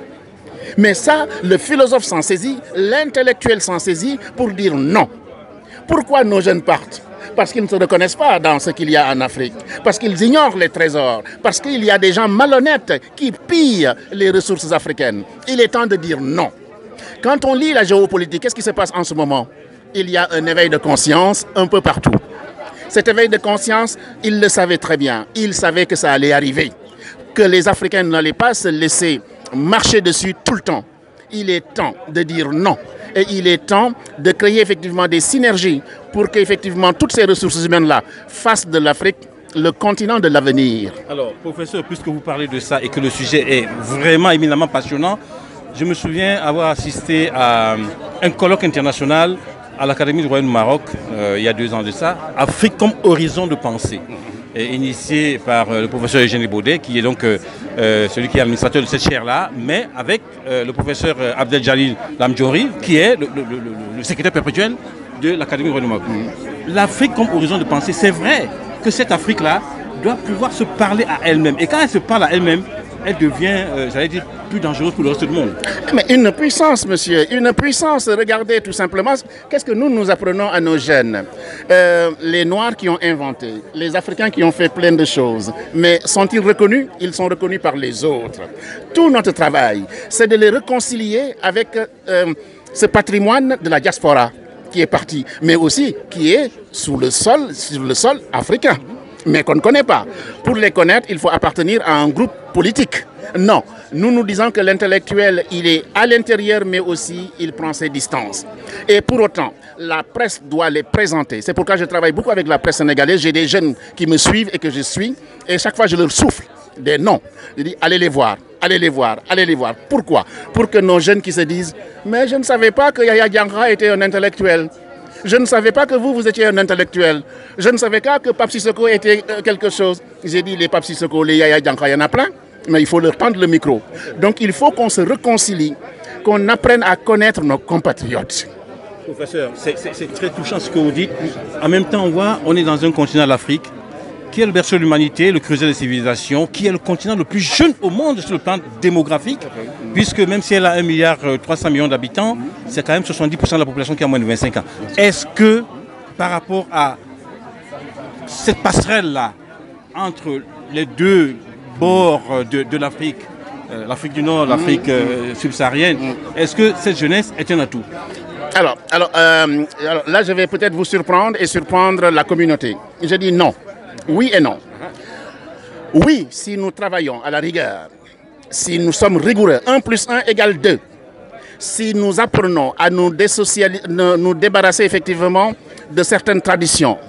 Mais ça, le philosophe s'en saisit, l'intellectuel s'en saisit pour dire non. Pourquoi nos jeunes partent? Parce qu'ils ne se reconnaissent pas dans ce qu'il y a en Afrique, parce qu'ils ignorent les trésors, parce qu'il y a des gens malhonnêtes qui pillent les ressources africaines. Il est temps de dire non. Quand on lit la géopolitique, qu'est-ce qui se passe en ce moment? Il y a un éveil de conscience un peu partout. Cet éveil de conscience, ils le savaient très bien. Ils savaient que ça allait arriver, que les Africains n'allaient pas se laisser marcher dessus tout le temps. Il est temps de dire non. Et il est temps de créer effectivement des synergies pour qu'effectivement toutes ces ressources humaines-là fassent de l'Afrique le continent de l'avenir. Alors, professeur, puisque vous parlez de ça et que le sujet est vraiment éminemment passionnant, je me souviens avoir assisté à un colloque international à l'Académie du Royaume du Maroc, il y a 2 ans de ça, Afrique comme horizon de pensée, initié par le professeur Eugène Baudet, qui est donc celui qui est administrateur de cette chaire-là, mais avec le professeur Abdel Jalil Lamdjouri, qui est le secrétaire perpétuel de l'Académie du Royaume du Maroc. L'Afrique comme horizon de pensée, c'est vrai que cette Afrique-là doit pouvoir se parler à elle-même. Et quand elle se parle à elle-même, elle devient, j'allais dire, plus dangereuse pour le reste du monde. Mais une puissance, monsieur, une puissance. Regardez tout simplement, qu'est-ce que nous apprenons à nos jeunes? Les Noirs qui ont inventé, les Africains qui ont fait plein de choses. Mais sont-ils reconnus? Ils sont reconnus par les autres. Tout notre travail, c'est de les réconcilier avec ce patrimoine de la diaspora qui est parti, mais aussi qui est sur le sol africain, mais qu'on ne connaît pas. Pour les connaître, il faut appartenir à un groupe politique. Non, nous disons que l'intellectuel, il est à l'intérieur, mais aussi il prend ses distances. Et pour autant, la presse doit les présenter. C'est pourquoi je travaille beaucoup avec la presse sénégalaise. J'ai des jeunes qui me suivent et que je suis, et chaque fois je leur souffle des noms. Je dis, allez les voir, allez les voir, allez les voir. Pourquoi? Pour que nos jeunes qui se disent, mais je ne savais pas que Yaya Diankha était un intellectuel. Je ne savais pas que vous étiez un intellectuel. Je ne savais pas que Pape Sissoko était quelque chose. J'ai dit, les Pape Sissoko, les Yaya Diankha, il y en a plein, mais il faut leur tendre le micro. Donc il faut qu'on se réconcilie, qu'on apprenne à connaître nos compatriotes. Professeur, c'est très touchant ce que vous dites. En même temps, on est dans un continent, l'Afrique, qui est le berceau de l'humanité, le creuset des civilisations, qui est le continent le plus jeune au monde sur le plan démographique, puisque même si elle a 1,3 milliard d'habitants, c'est quand même 70% de la population qui a moins de 25 ans. Est-ce que, par rapport à cette passerelle-là, entre les 2 bords de l'Afrique, l'Afrique du Nord, l'Afrique subsaharienne, est-ce que cette jeunesse est un atout? Alors là, je vais peut-être vous surprendre et surprendre la communauté. Je dis non. Oui et non. Oui, si nous travaillons à la rigueur, si nous sommes rigoureux, 1 + 1 = 2, si nous apprenons à nous débarrasser effectivement de certaines traditions.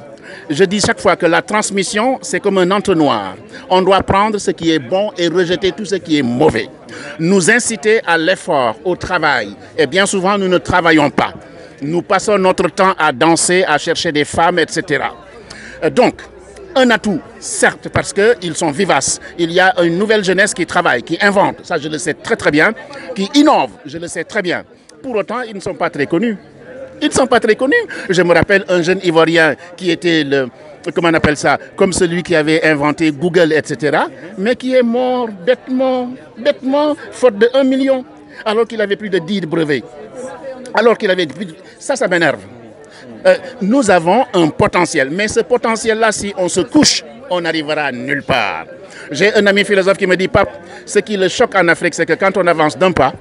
Je dis chaque fois que la transmission, c'est comme un entonnoir. On doit prendre ce qui est bon et rejeter tout ce qui est mauvais. Nous inciter à l'effort, au travail. Et bien souvent, nous ne travaillons pas. Nous passons notre temps à danser, à chercher des femmes, etc. Donc, un atout, certes, parce qu'ils sont vivaces. Il y a une nouvelle jeunesse qui travaille, qui invente, ça je le sais très très bien, qui innove, je le sais très bien. Pour autant, ils ne sont pas très connus. Ils ne sont pas très connus. Je me rappelle un jeune Ivoirien qui était comment on appelle ça, comme celui qui avait inventé Google, etc., mais qui est mort bêtement, faute de 1 million, alors qu'il avait plus de 10 brevets. Alors qu'il avait plus de... Ça m'énerve. Nous avons un potentiel, mais ce potentiel-là, si on se couche, on n'arrivera nulle part. J'ai un ami philosophe qui me dit, Pape, ce qui le choque en Afrique, c'est que quand on avance d'un pas,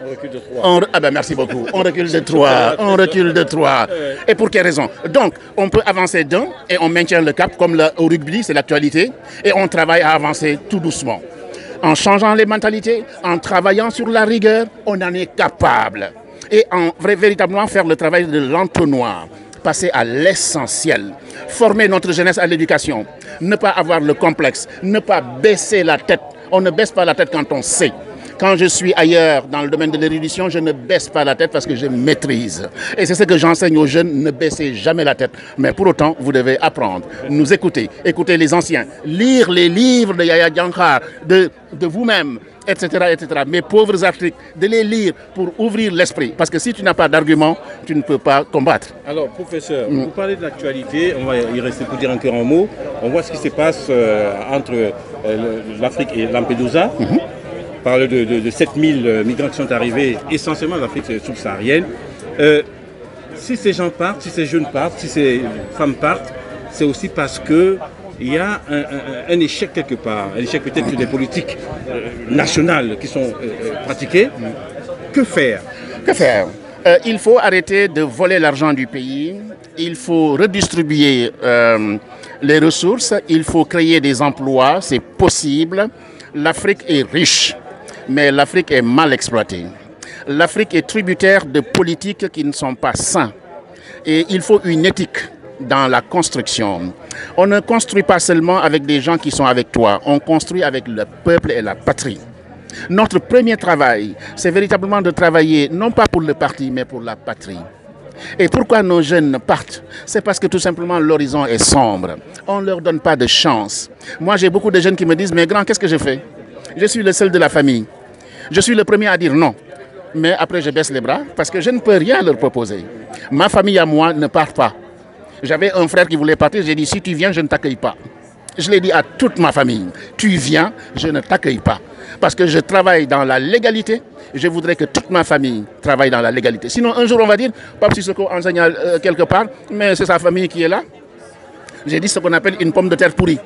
on recule de 3. Ah ben merci beaucoup. On recule de 3. On recule de 3. Et pour quelle raison? Donc, on peut avancer d'un et on maintient le cap, comme au rugby, c'est l'actualité, et on travaille à avancer tout doucement. En changeant les mentalités, en travaillant sur la rigueur, on en est capable. Et en véritablement faire le travail de l'entonnoir. Passer à l'essentiel, former notre jeunesse à l'éducation, ne pas avoir le complexe, ne pas baisser la tête. On ne baisse pas la tête quand on sait. Quand je suis ailleurs dans le domaine de l'érudition, je ne baisse pas la tête parce que je maîtrise. Et c'est ce que j'enseigne aux jeunes, ne baissez jamais la tête. Mais pour autant, vous devez apprendre, nous écouter, écouter les anciens, lire les livres de Yaya Diankha, de vous-même, etc., etc. Mes pauvres Afriques, de les lire pour ouvrir l'esprit. Parce que si tu n'as pas d'argument, tu ne peux pas combattre. Alors, professeur, vous parlez de l'actualité, on va y rester pour dire encore un mot. On voit ce qui se passe entre l'Afrique et Lampedusa. On parle de 7000 migrants qui sont arrivés essentiellement de l'Afrique subsaharienne. Si ces gens partent, si ces jeunes partent, si ces femmes partent, c'est aussi parce que il y a un échec quelque part, un échec peut-être des politiques nationales qui sont pratiquées. Que faire? Que faire? Il faut arrêter de voler l'argent du pays, il faut redistribuer les ressources, il faut créer des emplois, c'est possible. L'Afrique est riche, mais l'Afrique est mal exploitée. L'Afrique est tributaire de politiques qui ne sont pas saines. Et il faut une éthique dans la construction. On ne construit pas seulement avec des gens qui sont avec toi, on construit avec le peuple et la patrie. Notre premier travail, c'est véritablement de travailler non pas pour le parti, mais pour la patrie. Et pourquoi nos jeunes partent? C'est parce que tout simplement l'horizon est sombre. On ne leur donne pas de chance. Moi, j'ai beaucoup de jeunes qui me disent, mais grand, qu'est-ce que je fais? Je suis le seul de la famille. Je suis le premier à dire non. Mais après, je baisse les bras parce que je ne peux rien leur proposer. Ma famille à moi ne part pas. J'avais un frère qui voulait partir, j'ai dit, si tu viens, je ne t'accueille pas. Je l'ai dit à toute ma famille, tu viens, je ne t'accueille pas. Parce que je travaille dans la légalité, je voudrais que toute ma famille travaille dans la légalité. Sinon, un jour, on va dire, Pape Sissoko enseigne quelque part, mais c'est sa famille qui est là. J'ai dit ce qu'on appelle une pomme de terre pourrie.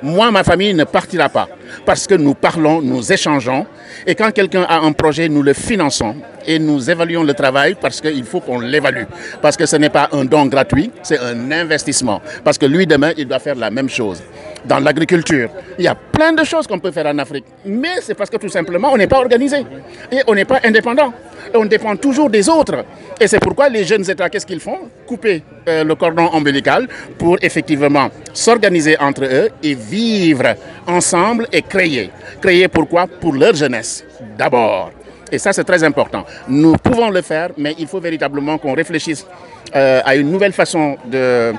Moi, ma famille ne partira pas parce que nous parlons, nous échangeons et quand quelqu'un a un projet, nous le finançons et nous évaluons le travail parce qu'il faut qu'on l'évalue. Parce que ce n'est pas un don gratuit, c'est un investissement. Parce que lui, demain, il doit faire la même chose. Dans l'agriculture, il y a plein de choses qu'on peut faire en Afrique. Mais c'est parce que tout simplement, on n'est pas organisé et on n'est pas indépendant. Et on dépend toujours des autres. Et c'est pourquoi les jeunes États, qu'est-ce qu'ils font? Couper le cordon ombilical pour effectivement s'organiser entre eux et vivre ensemble et créer. Créer pourquoi? Pour leur jeunesse, d'abord. Et ça, c'est très important. Nous pouvons le faire, mais il faut véritablement qu'on réfléchisse à une nouvelle façon de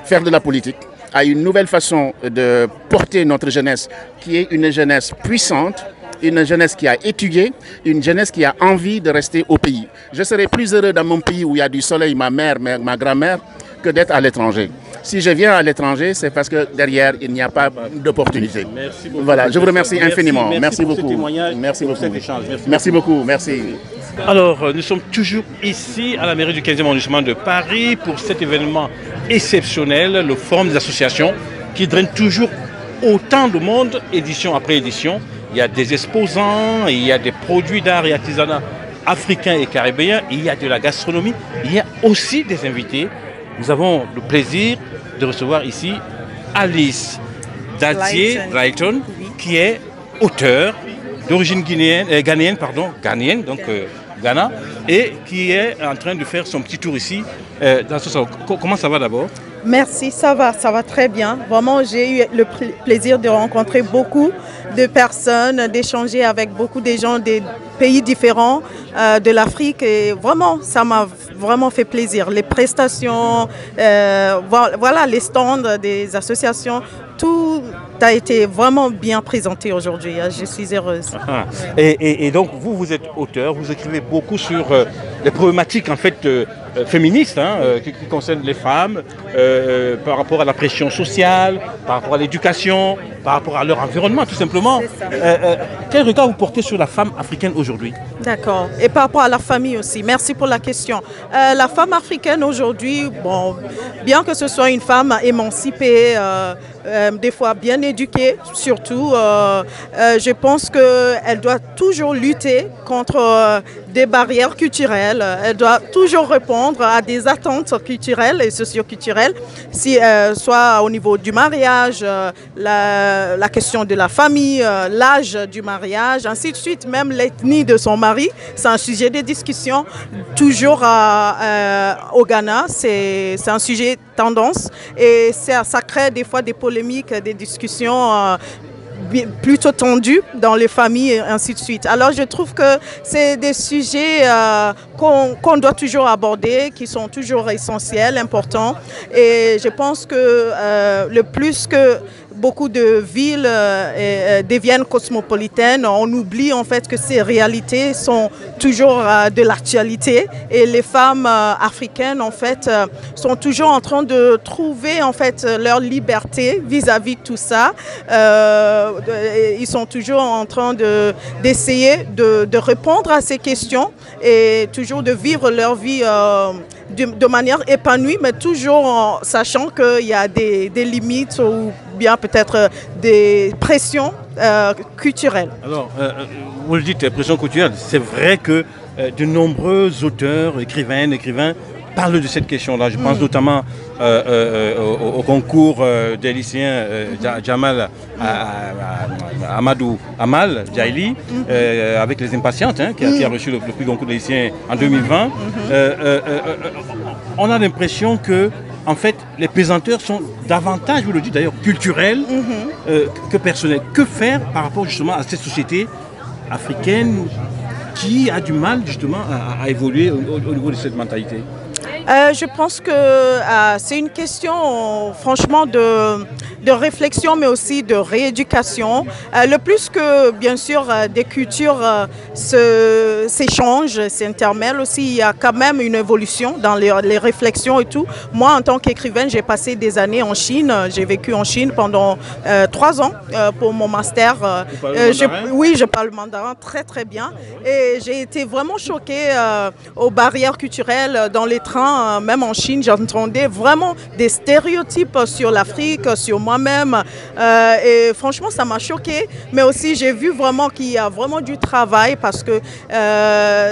faire de la politique, à une nouvelle façon de porter notre jeunesse, qui est une jeunesse puissante, une jeunesse qui a étudié, une jeunesse qui a envie de rester au pays. Je serais plus heureux dans mon pays où il y a du soleil, ma mère, ma grand-mère, que d'être à l'étranger. Si je viens à l'étranger, c'est parce que derrière, il n'y a pas d'opportunité. Voilà, je vous remercie infiniment. Merci beaucoup. Merci beaucoup. Merci beaucoup. Merci. Alors, nous sommes toujours ici à la mairie du 15e arrondissement de Paris pour cet événement exceptionnel, le Forum des associations, qui draine toujours autant de monde, édition après édition. Il y a des exposants, il y a des produits d'art et artisanat africains et caribéens, il y a de la gastronomie, il y a aussi des invités. Nous avons le plaisir de recevoir ici Alice Dadié-Brighton, qui est auteure d'origine ghanéenne, donc Ghana, et qui est en train de faire son petit tour ici dans ce salon. Comment ça va d'abord? Merci, ça va très bien. Vraiment, j'ai eu le plaisir de rencontrer beaucoup de personnes, d'échanger avec beaucoup de gens des pays différents de l'Afrique. Et vraiment, ça m'a vraiment fait plaisir. Les prestations, voilà, les stands des associations, tout a été vraiment bien présenté aujourd'hui. Je suis heureuse. Et donc, vous êtes auteur, vous écrivez beaucoup sur les problématiques en fait féministes qui concernent les femmes, par rapport à la pression sociale, par rapport à l'éducation, par rapport à leur environnement tout simplement. Quel regard vous portez sur la femme africaine aujourd'hui? D'accord. Et par rapport à la famille aussi. Merci pour la question. La femme africaine aujourd'hui, bon, bien que ce soit une femme émancipée, des fois bien éduquée surtout, je pense qu'elle doit toujours lutter contre des barrières culturelles. Elle doit toujours répondre à des attentes culturelles et socio-culturelles, soit au niveau du mariage, la question de la famille, l'âge du mariage, ainsi de suite, même l'ethnie de son mari. C'est un sujet de discussion toujours au Ghana. C'est un sujet tendance et ça crée des fois des polémiques, des discussions plutôt tendues dans les familles et ainsi de suite. Alors je trouve que c'est des sujets qu'on doit toujours aborder, qui sont toujours essentiels, importants. Et je pense que le plus que beaucoup de villes deviennent cosmopolitaines, on oublie en fait que ces réalités sont toujours de l'actualité et les femmes africaines en fait sont toujours en train de trouver en fait leur liberté vis-à-vis de tout ça. Ils sont toujours en train d'essayer de répondre à ces questions et toujours de vivre leur vie de manière épanouie, mais toujours en sachant qu'il y a des limites ou bien peut-être des pressions culturelles. Alors, vous le dites, pression culturelle, c'est vrai que de nombreux auteurs, écrivains parlent de cette question-là. Je pense notamment au concours des lycéens Jamal Amadou Amal Djaili, avec les Impatientes, qui a reçu le prix concours des lycéens en 2020. On a l'impression que en fait, les pesanteurs sont davantage, vous le dites d'ailleurs, culturels que personnels. Que faire par rapport justement à cette société africaine qui a du mal justement à évoluer au niveau de cette mentalité? Je pense que c'est une question franchement de réflexion mais aussi de rééducation. Le plus que bien sûr des cultures s'échangent, s'intermêlent aussi, il y a quand même une évolution dans les réflexions et tout. Moi en tant qu'écrivaine, j'ai passé des années en Chine, j'ai vécu en Chine pendant 3 ans pour mon master. Oui, je parle mandarin très très bien et j'ai été vraiment choquée aux barrières culturelles dans les trains. Même en Chine, j'entendais vraiment des stéréotypes sur l'Afrique, sur moi-même. Et franchement, ça m'a choquée. Mais aussi, j'ai vu vraiment qu'il y a vraiment du travail parce que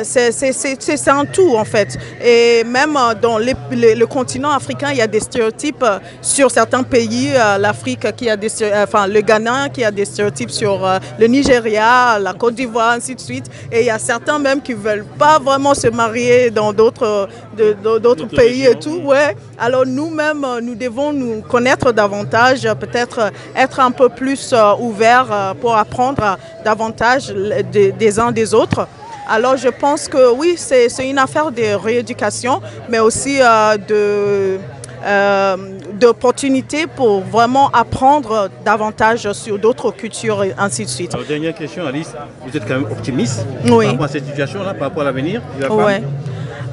c'est un tout, en fait. Et même dans le continent africain, il y a des stéréotypes sur certains pays. L'Afrique, le Ghana, qui a des stéréotypes sur le Nigeria, la Côte d'Ivoire, ainsi de suite. Et il y a certains même qui ne veulent pas vraiment se marier dans d'autres pays et tout, ouais. Alors nous-mêmes, nous devons nous connaître davantage, peut-être être un peu plus ouverts pour apprendre davantage des uns des autres. Alors je pense que oui, c'est une affaire de rééducation, mais aussi d'opportunités pour vraiment apprendre davantage sur d'autres cultures et ainsi de suite. Alors, dernière question, Alice, vous êtes quand même optimiste par rapport à cette situation-là, par rapport à l'avenir de la femme? Ouais.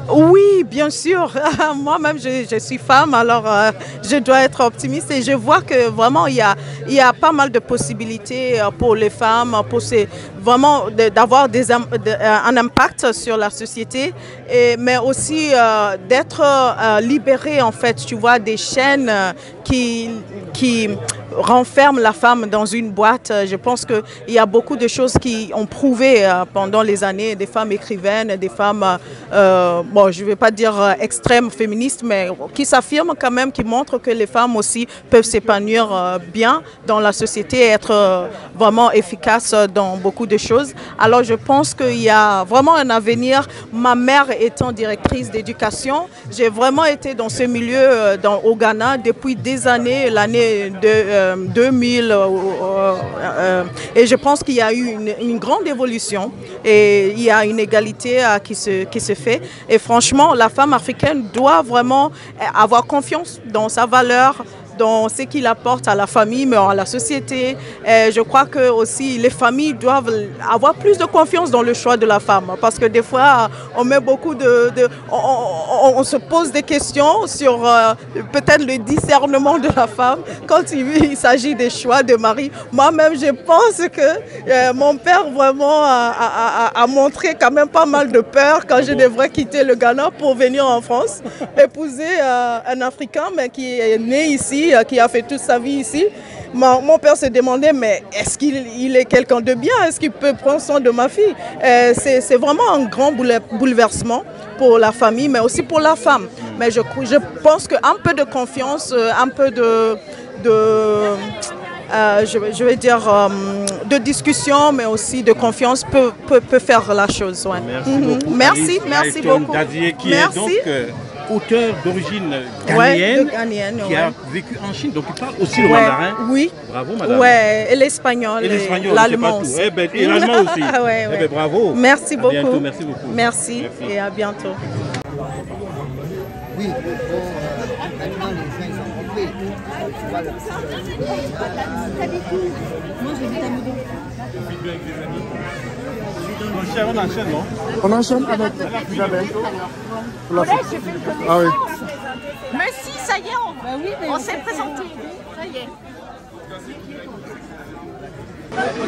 Oui, bien sûr. Moi-même, je suis femme, alors je dois être optimiste et je vois que vraiment, il y a pas mal de possibilités pour les femmes, pour vraiment d'avoir un impact sur la société, mais aussi d'être libérées, en fait, tu vois, des chaînes qui renferment la femme dans une boîte. Je pense qu'il y a beaucoup de choses qui ont prouvé pendant les années, des femmes écrivaines, des femmes, bon, je ne vais pas dire extrêmes féministes, mais qui s'affirment quand même, qui montrent que les femmes aussi peuvent s'épanouir bien dans la société et être vraiment efficaces dans beaucoup de choses. Alors je pense qu'il y a vraiment un avenir. Ma mère étant directrice d'éducation, j'ai vraiment été dans ce milieu au Ghana depuis des années, l'année 2000, et je pense qu'il y a eu une grande évolution et il y a une égalité qui se fait. Et franchement, la femme africaine doit vraiment avoir confiance dans sa valeur, dans ce qu'il apporte à la famille, mais à la société. Et je crois que aussi les familles doivent avoir plus de confiance dans le choix de la femme, parce que des fois on met beaucoup on se pose des questions sur peut-être le discernement de la femme quand il s'agit des choix de mari. Moi-même, je pense que mon père vraiment a montré quand même pas mal de peur quand je devrais quitter le Ghana pour venir en France, épouser un Africain mais qui est né ici, qui a fait toute sa vie ici. Mon père se demandait, mais est-ce qu'il est quelqu'un de bien? Est-ce qu'il peut prendre soin de ma fille? C'est vraiment un grand bouleversement pour la famille, mais aussi pour la femme. Mais je pense qu'un peu de confiance, un peu je vais dire, de discussion, mais aussi de confiance peut faire la chose. Ouais. Merci beaucoup. Merci beaucoup. Qui est donc auteur d'origine ghanéenne, qui a vécu en Chine, donc il parle aussi le mandarin. Oui. Bravo, madame. Ouais, et l'espagnol, l'allemand aussi. Et l'allemand aussi. Bravo. Merci beaucoup. À bientôt, merci beaucoup. Merci et à bientôt. Oui, maintenant les gens ils sont trompés. Moi j'ai vu ta moto. On enchaîne, non? On enchaîne avec Isabelle. Ah oui. Mais si, ça y est, on s'est présenté. Ça y est.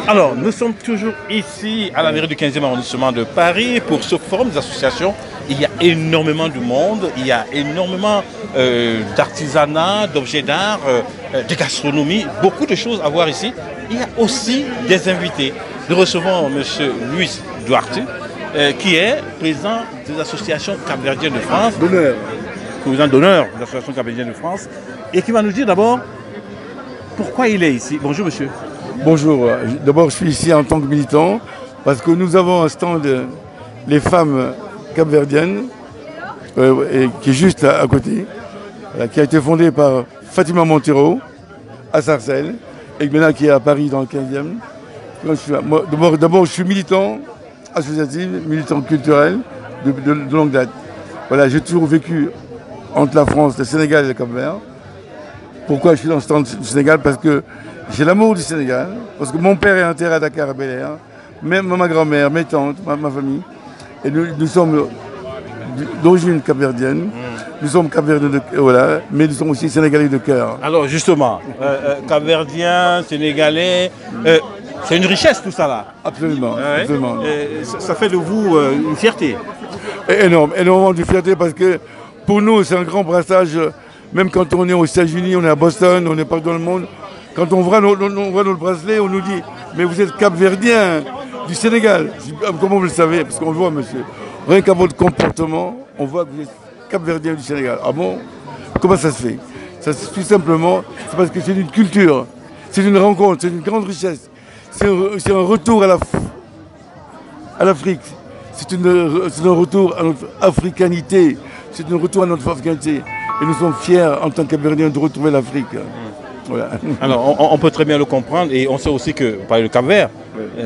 Alors, nous sommes toujours ici à la mairie du 15e arrondissement de Paris pour ce forum des associations. Il y a énormément de monde, il y a énormément d'artisanat, d'objets d'art, de gastronomie, beaucoup de choses à voir ici. Il y a aussi des invités. Nous recevons M. Luis Duarte, qui est président des associations capverdiennes de France. D'honneur. Président d'honneur de l'association capverdienne de France. Et qui va nous dire d'abord pourquoi il est ici. Bonjour monsieur. Bonjour. D'abord je suis ici en tant que militant parce que nous avons un stand les femmes capverdiennes qui est juste à côté. qui a été fondée par Fatima Montero à Sarcelles et maintenant qui est à Paris dans le 15e. D'abord, je suis militant associatif, militant culturel de longue date. Voilà, j'ai toujours vécu entre la France, le Sénégal et le Cap-Vert. Pourquoi je suis dans ce temps du Sénégal? Parce que j'ai l'amour du Sénégal, parce que mon père est enterré à Dakar, à Bel-Air, même ma grand-mère, mes tantes, ma famille. Et nous sommes d'origine capverdienne. Nous sommes capverdiens, voilà, mais nous sommes aussi sénégalais de cœur. Alors justement, capverdiens, sénégalais, c'est une richesse tout ça là. Absolument, absolument. Ça fait de vous une fierté. Énorme, énormément de fierté parce que pour nous c'est un grand brassage, même quand on est aux États-Unis, on est à Boston, on est partout dans le monde. Quand on voit notre bracelet, on nous dit mais vous êtes capverdien du Sénégal. Comment vous le savez? Parce qu'on le voit, monsieur. Rien qu'à votre comportement, on voit que vous êtes capverdien du Sénégal. Ah bon? Comment ça se fait? Tout simplement, c'est parce que c'est une culture, c'est une rencontre, c'est une grande richesse. C'est un retour à l'Afrique. C'est un retour à notre africanité. C'est un retour à notre africanité. Et nous sommes fiers en tant que Capverdiens de retrouver l'Afrique. Voilà. Alors, on peut très bien le comprendre et on sait aussi que, par le Cap-Vert,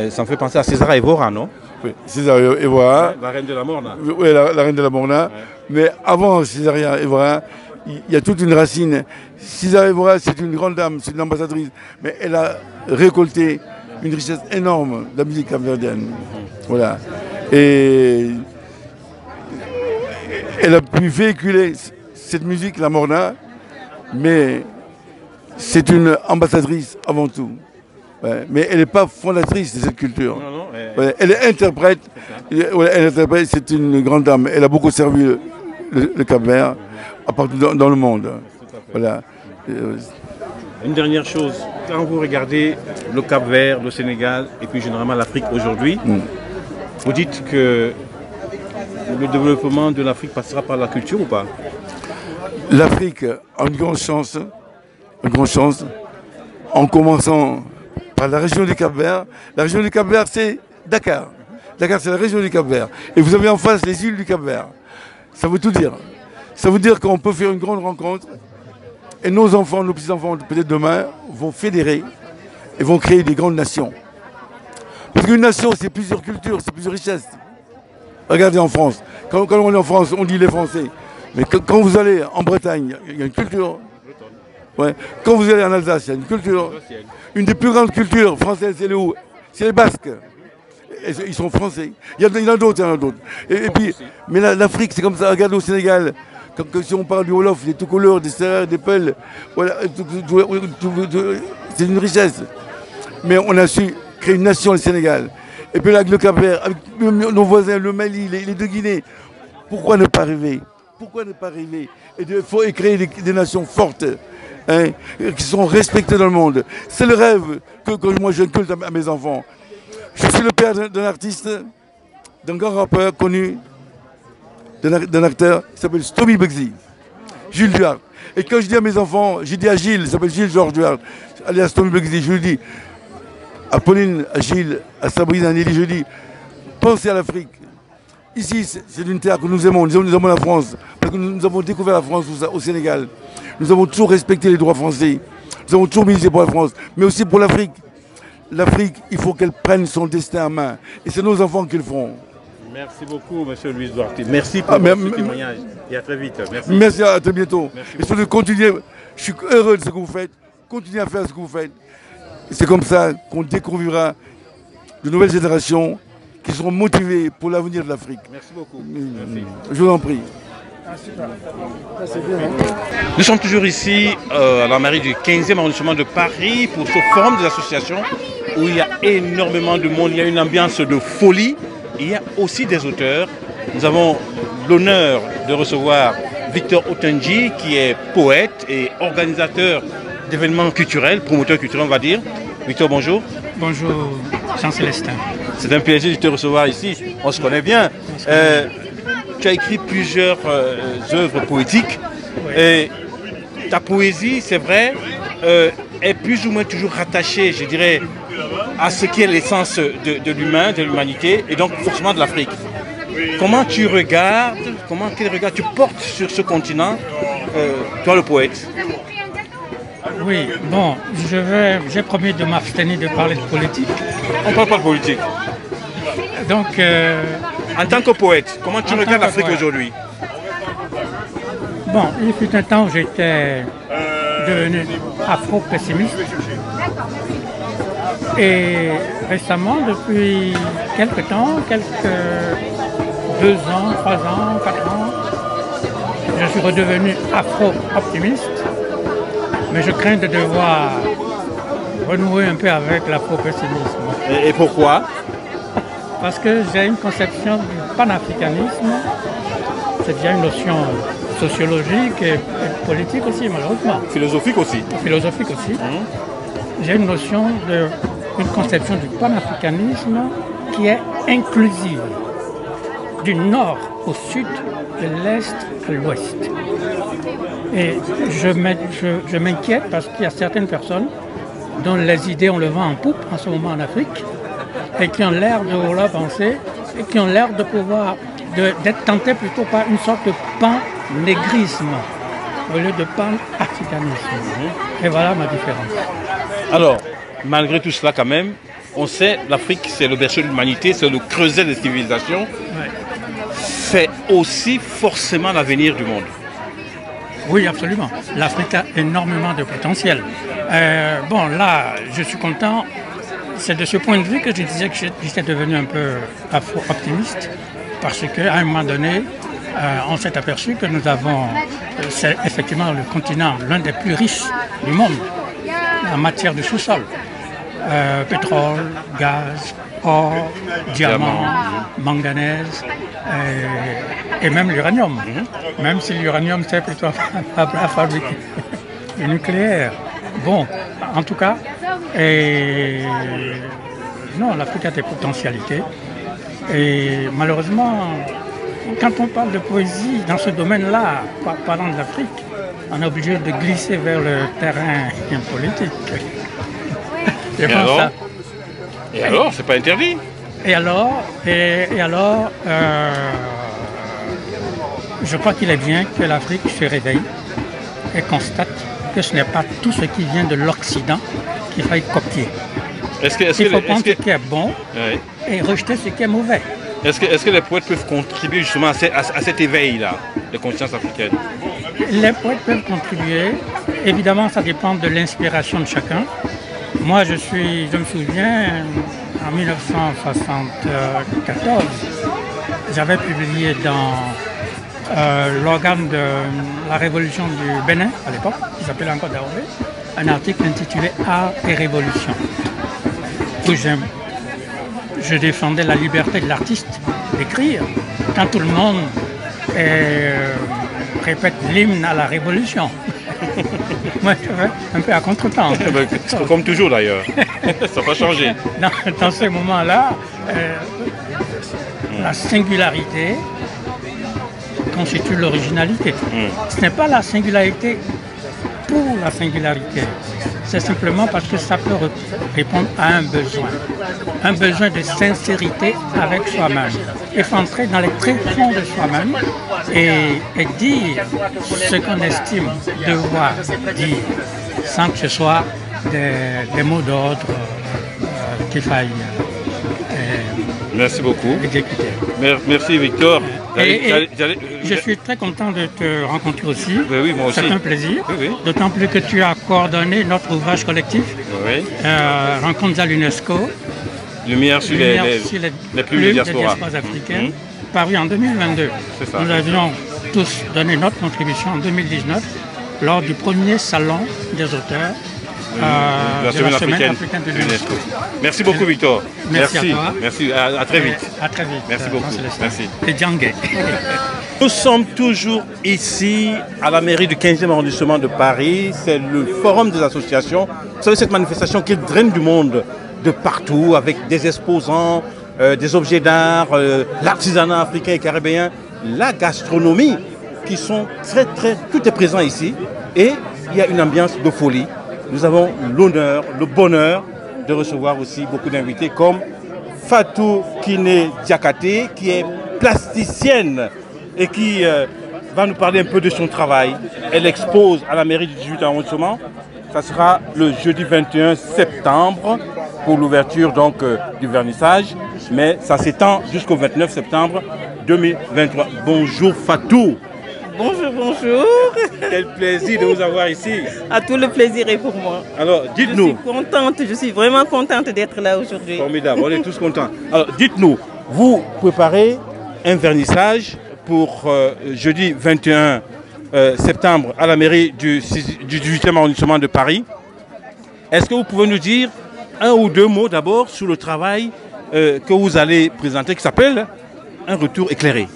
ça me fait penser à César Evora, non? Oui, César Evora. La reine de la Morna. Oui, la reine de la Morna. Ouais. Mais avant César Evora, il y a toute une racine. César Evora, c'est une grande dame, c'est une ambassadrice, mais elle a récolté une richesse énorme de la musique capverdienne. Voilà. Et elle a pu véhiculer cette musique, la Morna, mais c'est une ambassadrice avant tout. Ouais. Mais elle n'est pas fondatrice de cette culture. Non, elle est interprète. C'est une grande dame. Elle a beaucoup servi le Cap-Vert partout dans le monde. Voilà. Une dernière chose, quand vous regardez le Cap-Vert, le Sénégal et puis généralement l'Afrique aujourd'hui, vous dites que le développement de l'Afrique passera par la culture ou pas? L'Afrique a une grande chance, en commençant par la région du Cap-Vert. La région du Cap-Vert, c'est Dakar. Dakar, c'est la région du Cap-Vert. Et vous avez en face les îles du Cap-Vert. Ça veut tout dire. Ça veut dire qu'on peut faire une grande rencontre et nos enfants, nos petits-enfants, peut-être demain, vont fédérer et vont créer des grandes nations. Parce qu'une nation, c'est plusieurs cultures, c'est plusieurs richesses. Regardez en France. Quand on est en France, on dit les Français. Mais quand vous allez en Bretagne, il y a une culture. Ouais. Quand vous allez en Alsace, il y a une culture. Une des plus grandes cultures françaises, c'est où? C'est les Basques. Ils sont français. Il y en a d'autres, Et puis, mais l'Afrique, c'est comme ça. Regardez au Sénégal. Si on parle du Wolof, des tout-couleurs, des Serres, des Peuls, voilà, c'est une richesse. Mais on a su créer une nation, le Sénégal. Et puis là, avec le Cap-Vert, avec nos voisins, le Mali, les deux Guinées. Pourquoi ne pas rêver? Pourquoi ne pas rêver? Et il faut créer des nations fortes, hein, qui sont respectées dans le monde. C'est le rêve que moi je inculte à mes enfants. Je suis le père d'un artiste, d'un grand rappeur connu, d'un acteur qui s'appelle Stomy Bugsy, Jules Duarte. Et quand je dis à mes enfants, j'ai dit à Gilles, il s'appelle Gilles Georges Duarte, alias Stomy Bugsy, je lui dis, à Pauline, à Gilles, à Sabrina, à Nelly, je lui dis, pensez à l'Afrique. Ici, c'est une terre que nous aimons la France, parce que nous avons découvert la France au Sénégal. Nous avons toujours respecté les droits français, nous avons toujours milité pour la France, mais aussi pour l'Afrique. L'Afrique, il faut qu'elle prenne son destin en main, et c'est nos enfants qui le feront. Merci beaucoup, M. Louis Duarte. Merci pour votre témoignage. Et à très vite. Merci. Merci, à très bientôt. Merci. Et surtout, continuez. Je suis heureux de ce que vous faites. Continuez à faire ce que vous faites. Et c'est comme ça qu'on découvrira de nouvelles générations qui seront motivées pour l'avenir de l'Afrique. Merci beaucoup. Merci. Je vous en prie. Nous sommes toujours ici à la mairie du 15e arrondissement de Paris pour ce forum des associations où il y a énormément de monde. Il y a une ambiance de folie. Il y a aussi des auteurs. Nous avons l'honneur de recevoir Victor Otenji, qui est poète et organisateur d'événements culturels, promoteur culturel, on va dire. Victor, bonjour. Bonjour, Jean-Célestin. C'est un plaisir de te recevoir ici. On se connaît bien. Tu as écrit plusieurs œuvres poétiques. Oui. Et ta poésie, c'est vrai, est plus ou moins toujours rattachée, je dirais, à ce qui est l'essence de l'humain, de l'humanité, et donc forcément de l'Afrique. Quel regard tu portes sur ce continent toi le poète. Oui, bon, j'ai promis de m'abstenir de parler de politique. On ne parle pas de politique. Donc, en tant que poète, comment tu regardes l'Afrique aujourd'hui? Bon, il fut un temps où j'étais devenu afro-pessimiste. Et récemment, depuis quelques temps, 2 ans, 3 ans, 4 ans, je suis redevenu afro-optimiste. Mais je crains de devoir renouer un peu avec l'afro-pessimisme. Et pourquoi? Parce que j'ai une conception du panafricanisme. C'est déjà une notion sociologique et politique aussi, malheureusement. Philosophique aussi. Philosophique aussi. J'ai une notion une conception du panafricanisme qui est inclusive, du nord au sud, de l'est à l'ouest. Et je m'inquiète parce qu'il y a certaines personnes dont les idées ont le vent en poupe en ce moment en Afrique et qui ont l'air de vouloir penser et qui ont l'air de pouvoir d'être tentés plutôt par une sorte de pan-négrisme au lieu de pan-africanisme. Et voilà ma différence. Alors, malgré tout cela quand même, on sait l'Afrique c'est le berceau de l'humanité, c'est le creuset des civilisations. Ouais. C'est aussi forcément l'avenir du monde. Oui, absolument. L'Afrique a énormément de potentiel. Bon, là, je suis content. C'est de ce point de vue que je disais que j'étais devenu un peu optimiste, parce qu'à un moment donné, on s'est aperçu que nous avons, c'est effectivement le continent l'un des plus riches du monde en matière de sous-sol. Pétrole, gaz, or, diamant, manganèse et même l'uranium. Même si l'uranium c'est plutôt à fabriquer le nucléaire. Bon, en tout cas, non, l'Afrique a des potentialités. Et malheureusement, quand on parle de poésie dans ce domaine-là, parlant de l'Afrique, on est obligé de glisser vers le terrain politique. Et alors, c'est pas interdit. Et alors, je crois qu'il est bien que l'Afrique se réveille et constate que ce n'est pas tout ce qui vient de l'Occident qu'il faille copier. Il faut prendre ce qui est bon et rejeter ce qui est mauvais. Est-ce que les poètes peuvent contribuer justement à cet éveil-là de conscience africaine? Les poètes peuvent contribuer. Évidemment, ça dépend de l'inspiration de chacun. Moi, je me souviens, en 1974, j'avais publié dans l'organe de la Révolution du Bénin, à l'époque, qui s'appelait encore Daobé, un article intitulé Art et Révolution, où je défendais la liberté de l'artiste d'écrire, quand tout le monde répète l'hymne à la Révolution. Moi, je vais un peu à contre-temps. Comme toujours d'ailleurs, ça n'a pas changé. Dans ce moment-là, la singularité constitue l'originalité. Ce n'est pas la singularité pour la singularité. C'est simplement parce que ça peut répondre à un besoin de sincérité avec soi-même, et entrer dans les tréfonds de soi-même et dire ce qu'on estime devoir dire, sans que ce soit des mots d'ordre qu'il faille Merci beaucoup. exécuter. Merci Victor. Je suis très content de te rencontrer aussi. Oui, moi aussi. C'est un plaisir. Oui. D'autant plus que tu as coordonné notre ouvrage collectif, Rencontres à l'UNESCO. Lumière sur les plumes de diaspora africaines, paru en 2022. Ça. Nous avions tous donné notre contribution en 2019 lors du premier salon des auteurs de la semaine africaine de l'UNESCO. Merci beaucoup Victor. Merci à toi. Merci, à très vite. À très vite. Merci beaucoup. Merci. Et Djangé. Nous sommes toujours ici à la mairie du 15e arrondissement de Paris. C'est le forum des associations. Vous savez, cette manifestation qui draine du monde de partout avec des exposants, des objets d'art, l'artisanat africain et caribéen, la gastronomie qui sont tout est présent ici. Et il y a une ambiance de folie. Nous avons l'honneur, le bonheur de recevoir aussi beaucoup d'invités comme Fatou Kiné Diakate, qui est plasticienne et qui va nous parler un peu de son travail. Elle expose à la mairie du 18 arrondissement. Ça sera le jeudi 21 septembre pour l'ouverture donc du vernissage, mais ça s'étend jusqu'au 29 septembre 2023. Bonjour Fatou. Bonjour, bonjour. Quel plaisir de vous avoir ici. Ah, tout le plaisir est pour moi. Alors, dites-nous. Je suis contente, je suis vraiment contente d'être là aujourd'hui. Formidable, on est tous contents. Alors, dites-nous, vous préparez un vernissage pour jeudi 21 septembre à la mairie du 18e arrondissement de Paris. Est-ce que vous pouvez nous dire un ou deux mots d'abord sur le travail que vous allez présenter qui s'appelle un retour éclairé?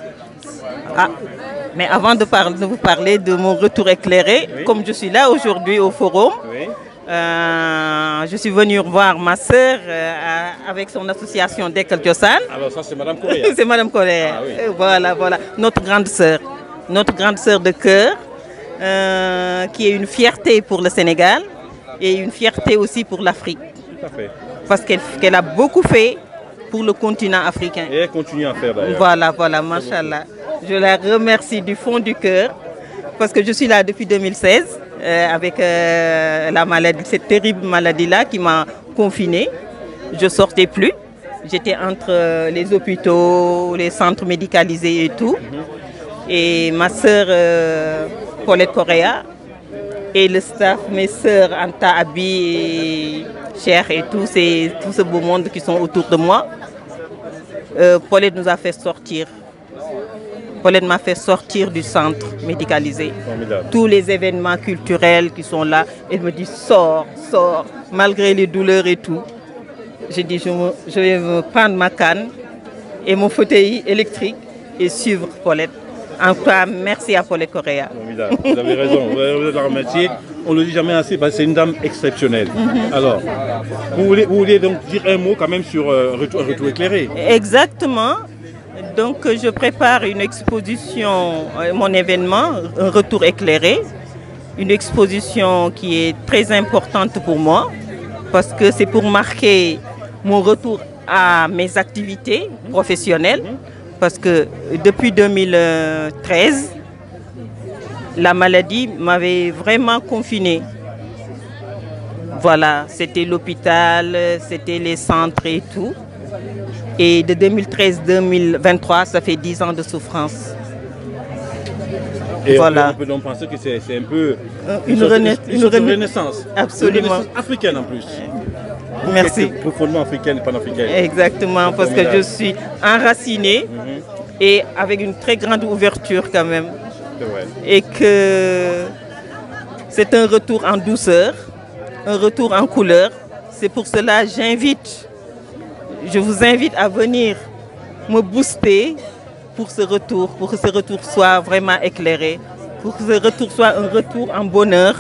Ah, mais avant de vous parler de mon retour éclairé, oui. Comme je suis là aujourd'hui au forum, oui. Je suis venue voir ma sœur avec son association Dekel Diosan. Alors ça c'est Madame Correa. C'est Madame Correa. Ah, oui. Voilà, voilà, notre grande sœur de cœur, qui est une fierté pour le Sénégal et une fierté aussi pour l'Afrique. Tout à fait. Parce qu'elle a beaucoup fait pour le continent africain. Et elle continue à faire d'ailleurs. Voilà, voilà, machallah. Je la remercie du fond du cœur parce que je suis là depuis 2016 avec la maladie, cette terrible maladie-là qui m'a confinée. Je ne sortais plus. J'étais entre les hôpitaux, les centres médicalisés et tout. Et ma sœur Paulette Correa et le staff, mes sœurs Anta, Abi, Cher et tout ce beau monde qui sont autour de moi. Paulette nous a fait sortir. Paulette m'a fait sortir du centre médicalisé. Formidable. Tous les événements culturels qui sont là, elle me dit sors, sors, malgré les douleurs et tout. J'ai dit je vais me prendre ma canne et mon fauteuil électrique et suivre Paulette. En tout cas, merci à Paulette Correa. Formidable. Vous avez raison, vous allez la remercier. On ne le dit jamais assez, c'est une dame exceptionnelle. Alors, vous voulez donc dire un mot quand même sur retour éclairé? Exactement. Donc je prépare une exposition, mon événement, un retour éclairé. Une exposition qui est très importante pour moi parce que c'est pour marquer mon retour à mes activités professionnelles. Parce que depuis 2013, la maladie m'avait vraiment confinée. Voilà, c'était l'hôpital, c'était les centres et tout. Et de 2013-2023, ça fait 10 ans de souffrance. Et voilà. On peut donc penser que c'est un peu une renaissance. Absolument. Une renaissance africaine en plus. Merci. Profondément africaine et panafricaine. Exactement, parce que je suis enracinée et avec une très grande ouverture quand même. C'est vrai. Et que c'est un retour en douceur, un retour en couleur. C'est pour cela que je vous invite à venir me booster pour que ce retour soit vraiment éclairé, pour que ce retour soit un retour en bonheur.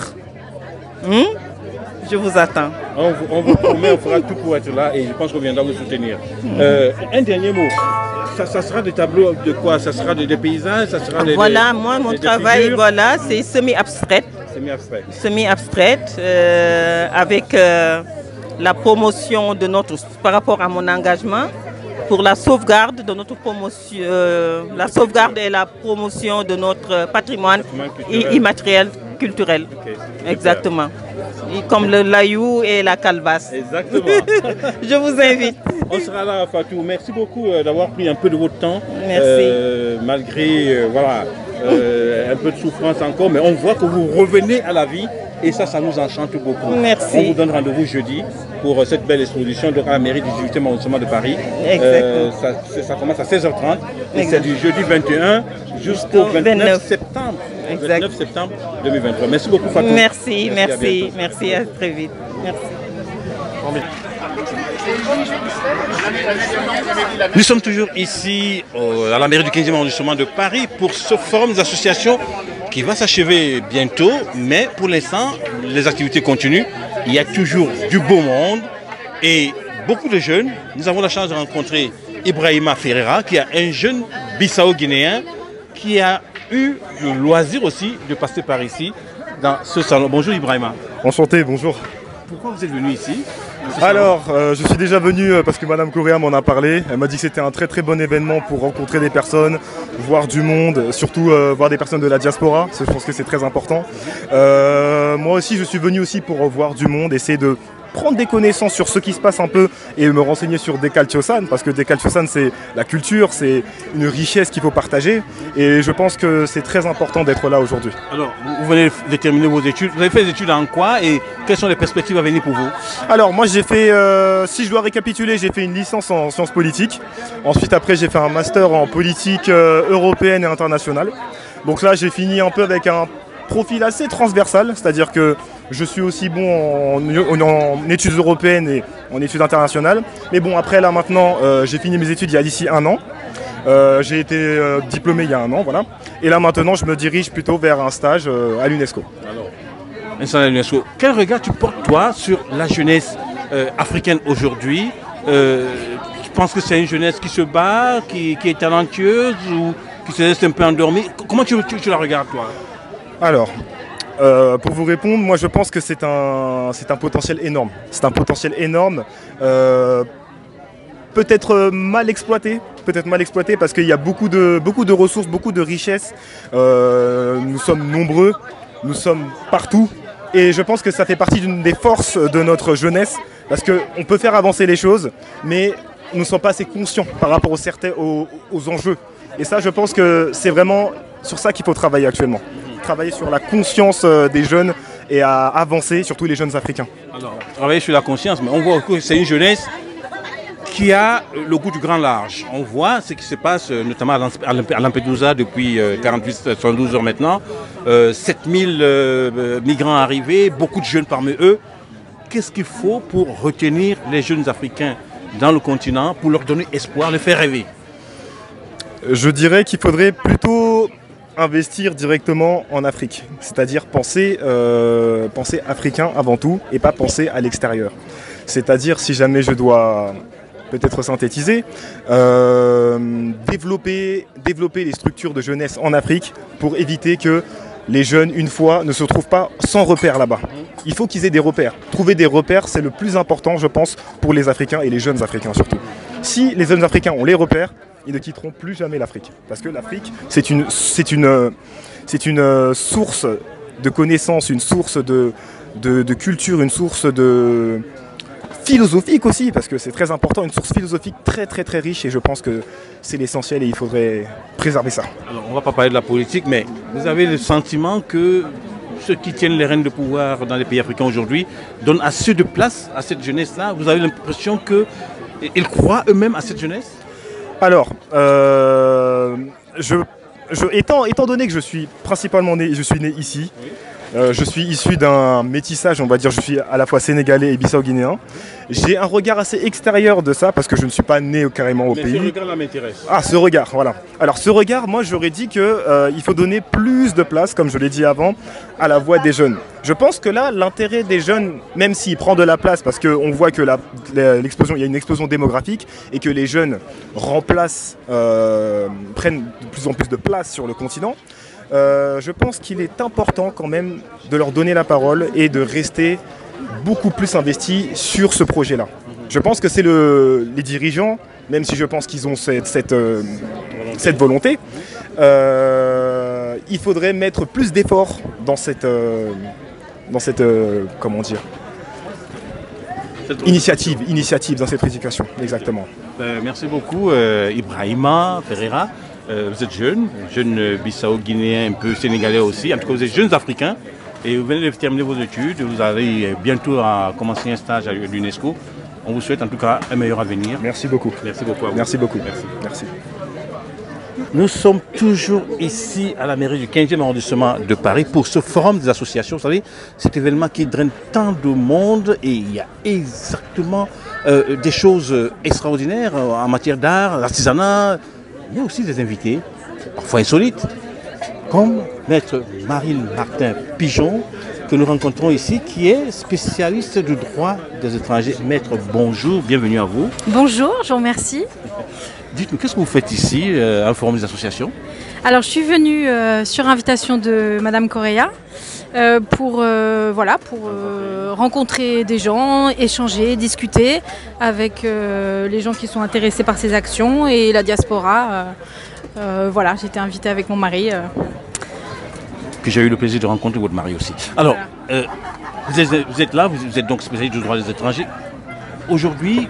Je vous attends. On vous promet, on fera tout pour être là et je pense qu'on viendra vous soutenir. Un dernier mot. Ça sera des tableaux de quoi? Ça sera des paysages? Ça sera voilà, moi, mon travail, voilà, c'est semi-abstrait. Semi-abstrait, avec la promotion de par rapport à mon engagement, pour la sauvegarde de notre promotion, la sauvegarde et la promotion de notre patrimoine immatériel culturel. Okay. Exactement. Comme le laïou et la calebasse. Exactement. Je vous invite. On sera là, Fatou. Merci beaucoup d'avoir pris un peu de votre temps. Merci. Malgré voilà, un peu de souffrance encore, mais on voit que vous revenez à la vie et ça nous enchante beaucoup. Merci. On vous donne rendez-vous jeudi pour cette belle exposition à la mairie du 18e arrondissement de Paris. Ça commence à 16h30 et c'est du jeudi 21 jusqu'au 29 septembre. 29 septembre 2023. Merci beaucoup Fatou. Merci, merci, à très vite. Merci. Nous sommes toujours ici à la mairie du 15e arrondissement de Paris pour ce forum des associations qui va s'achever bientôt, mais pour l'instant, les activités continuent. Il y a toujours du beau monde et beaucoup de jeunes. Nous avons la chance de rencontrer Ibrahima Ferreira, qui est un jeune Bissau-Guinéen qui a eu le loisir aussi de passer par ici, dans ce salon. Bonjour Ibrahima. Enchanté, bonjour. Pourquoi vous êtes venu ici? Alors, je suis déjà venu parce que Madame Correa m'en a parlé. Elle m'a dit que c'était un très très bon événement pour rencontrer des personnes, voir du monde, surtout voir des personnes de la diaspora. Je pense que c'est très important. Moi aussi, je suis venu aussi pour voir du monde, essayer de prendre des connaissances sur ce qui se passe un peu et me renseigner sur Dekal Tiosan, parce que Dekal Tiosan c'est la culture, c'est une richesse qu'il faut partager et je pense que c'est très important d'être là aujourd'hui. Alors, vous venez de terminer vos études, vous avez fait des études en quoi et quelles sont les perspectives à venir pour vous? Alors moi j'ai fait, si je dois récapituler, j'ai fait une licence en sciences politiques, ensuite après j'ai fait un master en politique européenne et internationale. Donc là j'ai fini un peu avec un profil assez transversal, c'est-à-dire que je suis aussi bon en études européennes et en études internationales. Mais bon, après là maintenant, j'ai fini mes études il y a d'ici 1 an. J'ai été diplômé il y a 1 an, voilà. Et là maintenant, je me dirige plutôt vers un stage à l'UNESCO. Un stage à l'UNESCO. Quel regard tu portes toi sur la jeunesse africaine aujourd'hui? Tu penses que c'est une jeunesse qui se bat, qui est talentueuse ou qui se laisse un peu endormie? Comment tu la regardes toi? Alors, pour vous répondre, moi je pense que c'est un potentiel énorme. C'est un potentiel énorme, peut-être mal exploité parce qu'il y a beaucoup de ressources, beaucoup de richesses. Nous sommes nombreux, nous sommes partout. Et je pense que ça fait partie d'une des forces de notre jeunesse, parce qu'on peut faire avancer les choses, mais nous ne sommes pas assez conscients par rapport aux enjeux. Et ça, je pense que c'est vraiment sur ça qu'il faut travailler actuellement. Travailler sur la conscience des jeunes et à avancer, surtout les jeunes africains. Alors, travailler sur la conscience, mais on voit que c'est une jeunesse qui a le goût du grand large. On voit ce qui se passe notamment à Lampedusa depuis 48-72 heures maintenant. 7000 migrants arrivés, beaucoup de jeunes parmi eux. Qu'est-ce qu'il faut pour retenir les jeunes africains dans le continent, pour leur donner espoir, les faire rêver? Je dirais qu'il faudrait plutôt investir directement en Afrique, c'est-à-dire penser africain avant tout et pas penser à l'extérieur. C'est-à-dire, si jamais je dois peut-être synthétiser, développer les structures de jeunesse en Afrique pour éviter que les jeunes, une fois, ne se retrouvent pas sans repères là-bas. Il faut qu'ils aient des repères. Trouver des repères, c'est le plus important, je pense, pour les Africains et les jeunes Africains surtout. Si les jeunes Africains ont les repères, ils ne quitteront plus jamais l'Afrique. Parce que l'Afrique, c'est une source de connaissances, une source de culture, une source de philosophique aussi, parce que c'est très important, une source philosophique très très très riche, et je pense que c'est l'essentiel et il faudrait préserver ça. Alors, on ne va pas parler de la politique, mais vous avez le sentiment que ceux qui tiennent les rênes de pouvoir dans les pays africains aujourd'hui donnent assez de place à cette jeunesse-là? Vous avez l'impression qu'ils croient eux-mêmes à cette jeunesse? Alors, étant donné que je suis principalement né ici, je suis issu d'un métissage, on va dire, je suis à la fois sénégalais et bissau-guinéen. J'ai un regard assez extérieur de ça parce que je ne suis pas né carrément au pays. Ce regard-là m'intéresse. Ah, ce regard, voilà. Alors ce regard, moi j'aurais dit qu'il faut donner plus de place, comme je l'ai dit avant, à la voix des jeunes. Je pense que là, l'intérêt des jeunes, même s'il prend de la place, parce qu'on voit que il y a une explosion démographique et que les jeunes prennent de plus en plus de place sur le continent, je pense qu'il est important quand même de leur donner la parole et de rester beaucoup plus investis sur ce projet-là. Je pense que c'est les dirigeants, même si je pense qu'ils ont cette volonté, il faudrait mettre plus d'efforts dans cette comment dire, initiative dans cette éducation, exactement. Merci beaucoup Ibrahima Ferreira. Vous êtes jeune bissau-guinéen, un peu sénégalais aussi, en tout cas vous êtes jeunes africains et vous venez de terminer vos études, vous allez bientôt commencer un stage à l'UNESCO. On vous souhaite en tout cas un meilleur avenir. Merci beaucoup. Merci beaucoup à vous. Merci beaucoup. Merci. Nous sommes toujours ici à la mairie du 15e arrondissement de Paris pour ce forum des associations. Vous savez, cet événement qui draine tant de monde et il y a exactement des choses extraordinaires en matière d'art, d'artisanat. Il y a aussi des invités, parfois insolites, comme Maître Marine Martin-Pigeon, que nous rencontrons ici, qui est spécialiste du droit des étrangers. Maître, bonjour, bienvenue à vous. Bonjour, je vous remercie. Dites-nous, qu'est-ce que vous faites ici, à un forum des associations? Alors, je suis venue sur invitation de Madame Correa pour rencontrer des gens, échanger, discuter avec les gens qui sont intéressés par ces actions et la diaspora. Voilà, j'ai été invitée avec mon mari. Que j'ai eu le plaisir de rencontrer votre mari aussi. Alors, vous êtes là, vous êtes donc spécialiste du droit des étrangers. Aujourd'hui,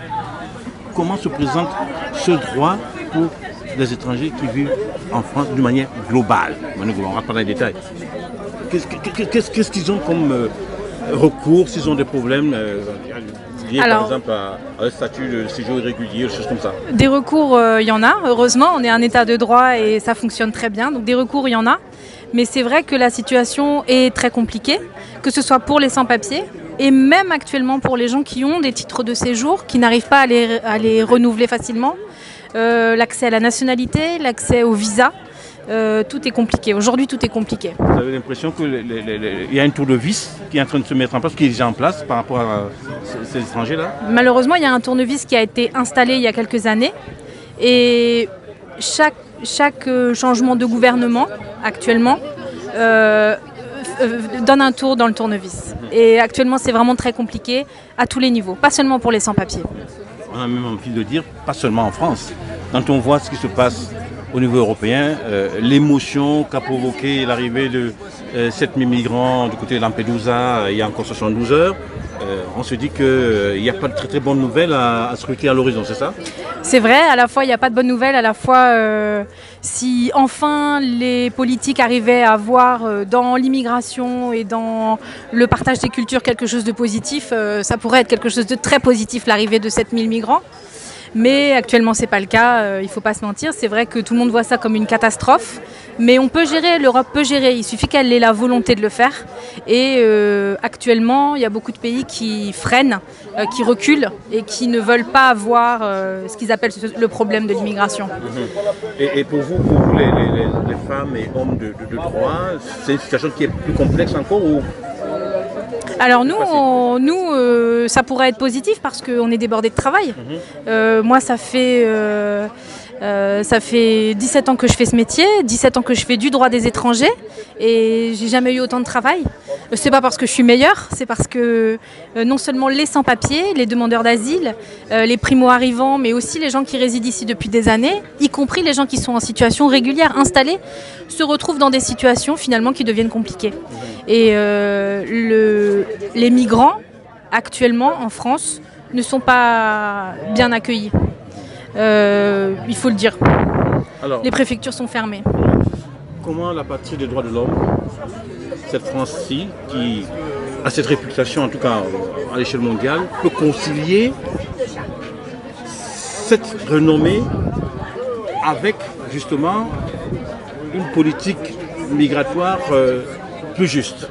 comment se présente ce droit pour les étrangers qui vivent en France d'une manière globale? On ne va pas dans les détails. Qu'est-ce qu'ils ont comme recours, s'ils ont des problèmes liés par exemple à un statut de séjour irrégulier, des choses comme ça? Des recours, il y en a. Heureusement, on est un état de droit et ça fonctionne très bien. Donc des recours, il y en a. Mais c'est vrai que la situation est très compliquée, que ce soit pour les sans-papiers et même actuellement pour les gens qui ont des titres de séjour, qui n'arrivent pas à les renouveler facilement. L'accès à la nationalité, l'accès au visa, tout est compliqué. Aujourd'hui, tout est compliqué. Vous avez l'impression qu'il y a un tour de vis qui est en train de se mettre en place, qui est déjà en place par rapport à ces étrangers-là? Malheureusement, il y a un tournevis qui a été installé il y a quelques années. Et chaque changement de gouvernement, actuellement, donne un tour dans le tournevis. Et actuellement, c'est vraiment très compliqué à tous les niveaux, pas seulement pour les sans-papiers. On a même envie de dire, pas seulement en France. Quand on voit ce qui se passe au niveau européen, l'émotion qu'a provoqué l'arrivée de 7000 migrants du côté de Lampedusa il y a encore 72 heures, on se dit qu'il n'y a pas de très très bonnes nouvelles à scruter à l'horizon, c'est ça? C'est vrai, à la fois il n'y a pas de bonnes nouvelles, à la fois si enfin les politiques arrivaient à voir dans l'immigration et dans le partage des cultures quelque chose de positif, ça pourrait être quelque chose de très positif, l'arrivée de 7000 migrants. Mais actuellement, ce n'est pas le cas, il ne faut pas se mentir. C'est vrai que tout le monde voit ça comme une catastrophe. Mais on peut gérer, l'Europe peut gérer. Il suffit qu'elle ait la volonté de le faire. Et actuellement, il y a beaucoup de pays qui freinent, qui reculent et qui ne veulent pas voir ce qu'ils appellent le problème de l'immigration. Et pour vous, les femmes et hommes de droit, c'est une situation qui est plus complexe encore ou... Alors nous, ça pourrait être positif parce qu'on est débordé de travail. Moi, ça fait 17 ans que je fais ce métier, 17 ans que je fais du droit des étrangers et j'ai jamais eu autant de travail. C'est pas parce que je suis meilleure, c'est parce que non seulement les sans-papiers, les demandeurs d'asile, les primo-arrivants, mais aussi les gens qui résident ici depuis des années, y compris les gens qui sont en situation régulière, installés, se retrouvent dans des situations finalement qui deviennent compliquées. Et les migrants, actuellement en France, ne sont pas bien accueillis. Il faut le dire. Alors, les préfectures sont fermées. Comment la patrie des droits de l'homme, cette France-ci, qui a cette réputation, en tout cas à l'échelle mondiale, peut concilier cette renommée avec justement une politique migratoire plus juste?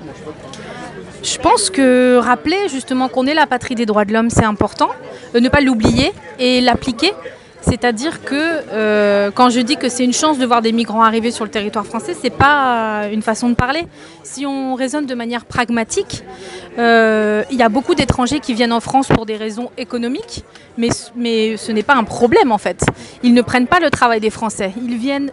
Je pense que rappeler justement qu'on est la patrie des droits de l'homme, c'est important. Ne pas l'oublier et l'appliquer. C'est-à-dire que quand je dis que c'est une chance de voir des migrants arriver sur le territoire français, c'est pas une façon de parler. Si on raisonne de manière pragmatique, il y a beaucoup d'étrangers qui viennent en France pour des raisons économiques, mais ce n'est pas un problème en fait. Ils ne prennent pas le travail des Français. Ils viennent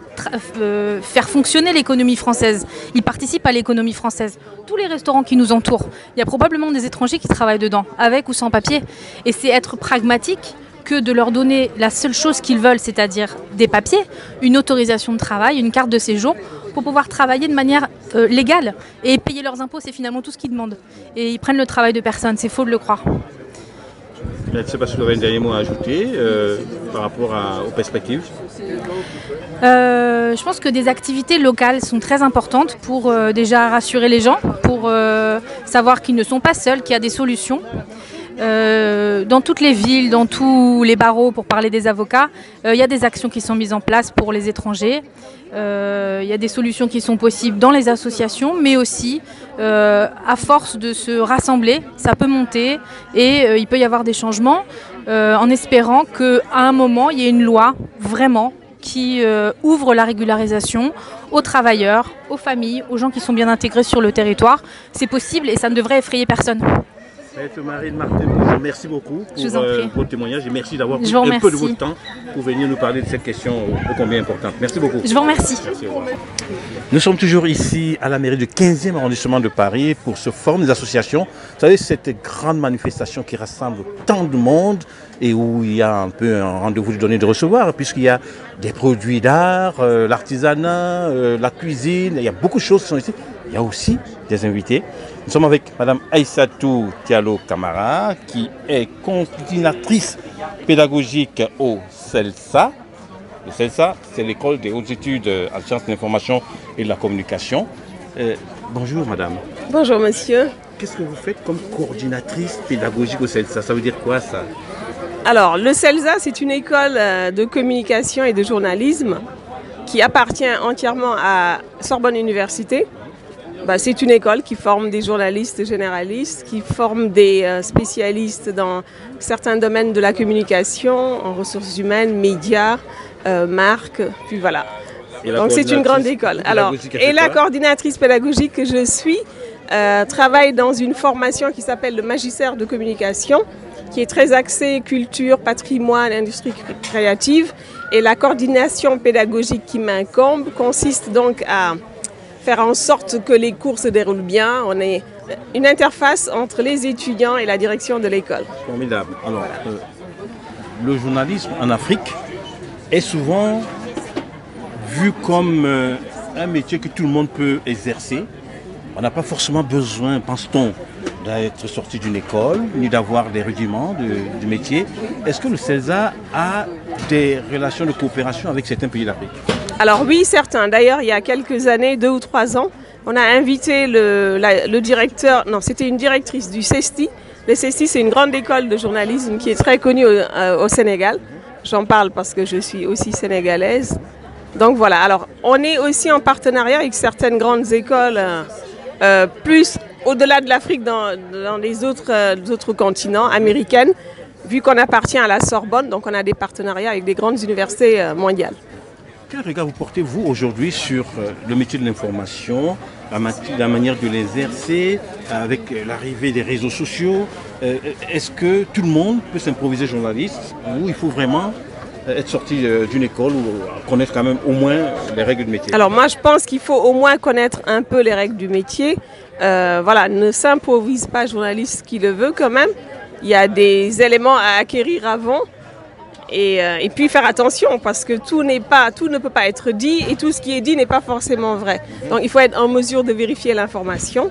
faire fonctionner l'économie française. Ils participent à l'économie française. Tous les restaurants qui nous entourent, il y a probablement des étrangers qui travaillent dedans, avec ou sans papier. Et c'est être pragmatique que de leur donner la seule chose qu'ils veulent, c'est-à-dire des papiers, une autorisation de travail, une carte de séjour, pour pouvoir travailler de manière légale. Et payer leurs impôts, c'est finalement tout ce qu'ils demandent. Et ils prennent le travail de personne, c'est faux de le croire. Je ne sais pas si vous avez un dernier mot à ajouter par rapport aux perspectives. Je pense que des activités locales sont très importantes pour déjà rassurer les gens, pour savoir qu'ils ne sont pas seuls, qu'il y a des solutions. Dans toutes les villes, dans tous les barreaux, pour parler des avocats, il y a des actions qui sont mises en place pour les étrangers. Il y a des solutions qui sont possibles dans les associations, mais aussi à force de se rassembler, ça peut monter et il peut y avoir des changements en espérant qu'à un moment, il y ait une loi vraiment qui ouvre la régularisation aux travailleurs, aux familles, aux gens qui sont bien intégrés sur le territoire. C'est possible et ça ne devrait effrayer personne. Maître Marine Martin, bonjour. Merci beaucoup pour votre témoignage et merci d'avoir pris un peu de votre temps pour venir nous parler de cette question ô combien importante. Merci beaucoup. Je vous remercie. Merci, nous sommes toujours ici à la mairie du 15e arrondissement de Paris pour ce forum des associations. Vous savez, cette grande manifestation qui rassemble tant de monde et où il y a un peu un rendez-vous de donner et de recevoir, puisqu'il y a des produits d'art, l'artisanat, la cuisine, il y a beaucoup de choses qui sont ici. Il y a aussi des invités. Nous sommes avec Mme Aïssatou Diallo Camara, qui est coordinatrice pédagogique au CELSA. Le CELSA, c'est l'école des hautes études en sciences de l'information et de la communication. Bonjour madame. Bonjour monsieur. Qu'est-ce que vous faites comme coordinatrice pédagogique au CELSA? Ça veut dire quoi ça? Alors le CELSA, c'est une école de communication et de journalisme qui appartient entièrement à Sorbonne Université. C'est une école qui forme des journalistes généralistes, qui forme des spécialistes dans certains domaines de la communication, en ressources humaines, médias, marques, puis voilà. Donc c'est une grande école. Alors, et la coordinatrice pédagogique que je suis travaille dans une formation qui s'appelle le magistère de communication, qui est très axée culture, patrimoine, industrie créative. Et la coordination pédagogique qui m'incombe consiste donc à faire en sorte que les cours se déroulent bien. On est une interface entre les étudiants et la direction de l'école. Formidable. Alors, le journalisme en Afrique est souvent vu comme un métier que tout le monde peut exercer. On n'a pas forcément besoin, pense-t-on, d'être sorti d'une école, ni d'avoir des rudiments du métier. Est-ce que le CELSA a des relations de coopération avec certains pays d'Afrique? Alors oui, certains. D'ailleurs, il y a quelques années, 2 ou 3 ans, on a invité le directeur, non, c'était une directrice du CESTI. Le CESTI, c'est une grande école de journalisme qui est très connue au Sénégal. J'en parle parce que je suis aussi sénégalaise. Donc voilà, alors on est aussi en partenariat avec certaines grandes écoles, plus au-delà de l'Afrique, dans les autres continents, américaines, vu qu'on appartient à la Sorbonne, donc on a des partenariats avec des grandes universités mondiales. Quel regard vous portez, vous, aujourd'hui, sur le métier de l'information, la manière de l'exercer, avec l'arrivée des réseaux sociaux? Est-ce que tout le monde peut s'improviser journaliste ou il faut vraiment être sorti d'une école ou connaître quand même au moins les règles du métier? Alors moi, je pense qu'il faut au moins connaître un peu les règles du métier. Voilà, ne s'improvise pas journaliste qui le veut quand même. Il y a des éléments à acquérir avant. Et puis faire attention parce que tout ne peut pas être dit et tout ce qui est dit n'est pas forcément vrai. Donc il faut être en mesure de vérifier l'information.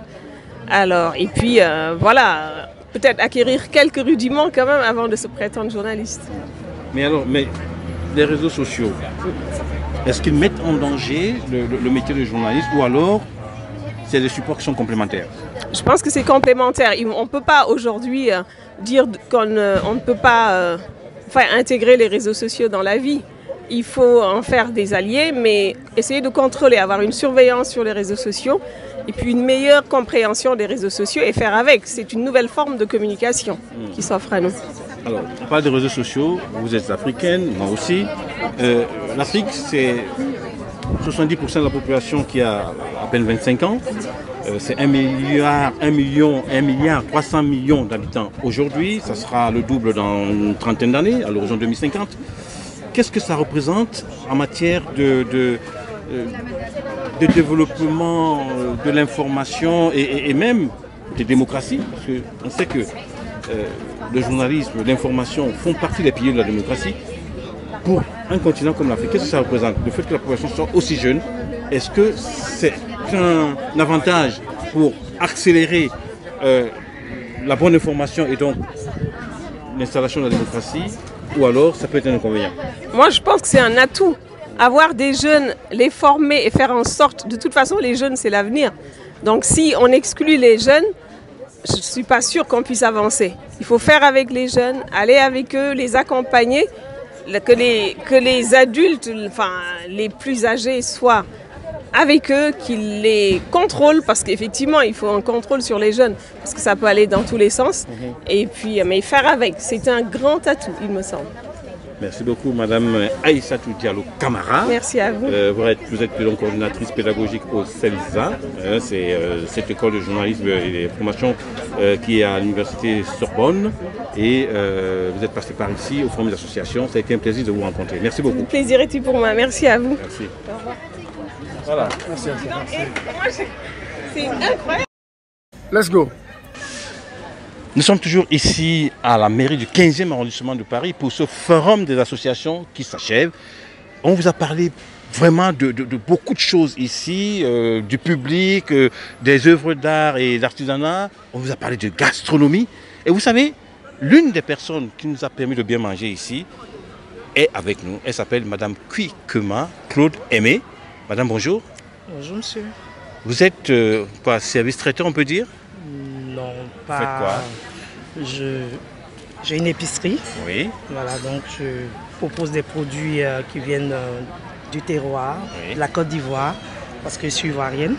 Alors, et puis voilà, peut-être acquérir quelques rudiments quand même avant de se prétendre journaliste. Mais alors, les réseaux sociaux, est-ce qu'ils mettent en danger le métier de journaliste ou alors c'est des supports qui sont complémentaires? Je pense que c'est complémentaire. On ne peut pas aujourd'hui dire qu'on ne peut pas intégrer les réseaux sociaux dans la vie. Il faut en faire des alliés, mais essayer de contrôler, avoir une surveillance sur les réseaux sociaux et puis une meilleure compréhension des réseaux sociaux et faire avec. C'est une nouvelle forme de communication qui s'offre à nous. Alors, on parle des réseaux sociaux, vous êtes africaine, moi aussi. L'Afrique, c'est 70% de la population qui a à peine 25 ans. C'est 1 milliard 300 millions d'habitants aujourd'hui. Ça sera le double dans une trentaine d'années, à l'horizon 2050. Qu'est-ce que ça représente en matière de développement de l'information et même de démocratie? Parce qu'on sait que le journalisme, l'information font partie des piliers de la démocratie. Pour un continent comme l'Afrique, qu'est-ce que ça représente? Le fait que la population soit aussi jeune, est-ce que c'est un avantage pour accélérer la bonne information et donc l'installation de la démocratie, ou alors ça peut être un inconvénient? Moi, je pense que c'est un atout. Avoir des jeunes, les former et faire en sorte, de toute façon, les jeunes, c'est l'avenir. Donc si on exclut les jeunes, je ne suis pas sûre qu'on puisse avancer. Il faut faire avec les jeunes, aller avec eux, les accompagner, que les adultes, enfin les plus âgés soient avec eux, qu'ils les contrôlent, parce qu'effectivement il faut un contrôle sur les jeunes, parce que ça peut aller dans tous les sens. Et puis, mais faire avec, c'est un grand atout, il me semble. Merci beaucoup, Madame Aïssatou Diallo Camara. Merci à vous. Vous êtes donc coordinatrice pédagogique au CELSA. C'est cette école de journalisme et de formation qui est à l'université Sorbonne. Et vous êtes passé par ici au Forum des associations. Ça a été un plaisir de vous rencontrer. Merci beaucoup. Le plaisir est tout pour moi. Merci à vous. Merci. Au revoir. Voilà. Merci à vous. C'est incroyable. Let's go. Nous sommes toujours ici à la mairie du 15e arrondissement de Paris pour ce forum des associations qui s'achève. On vous a parlé vraiment de beaucoup de choses ici, du public, des œuvres d'art et d'artisanat. On vous a parlé de gastronomie. Et vous savez, l'une des personnes qui nous a permis de bien manger ici est avec nous. Elle s'appelle Madame Kwikema Claude Aimé. Madame, bonjour. Bonjour, monsieur. Vous êtes quoi, service traiteur, on peut dire? Non, pas. Vous faites quoi? J'ai une épicerie. Oui. Voilà, donc je propose des produits qui viennent du terroir, de la Côte d'Ivoire, parce que je suis ivoirienne.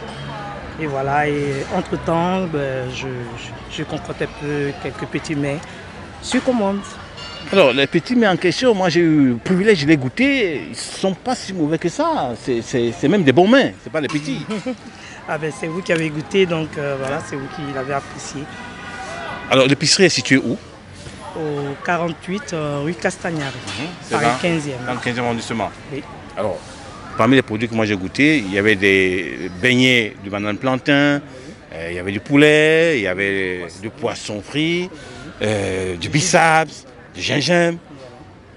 Et voilà, et entre-temps, je concocte un peu quelques petits mets sur commande. Alors, les petits mets en question, moi j'ai eu le privilège de les goûter. Ils ne sont pas si mauvais que ça. C'est même des bons mets, ce n'est pas les petits. Ah ben c'est vous qui avez goûté, donc voilà, c'est vous qui l'avez apprécié. Alors l'épicerie est située où? Au 48 rue Castagnari, Paris 15e. Dans le 15e arrondissement. Oui. Alors, parmi les produits que moi j'ai goûtés, il y avait des beignets de banane plantain, il y avait du poulet, il y avait du poisson frit, du bisaps, du gingembre.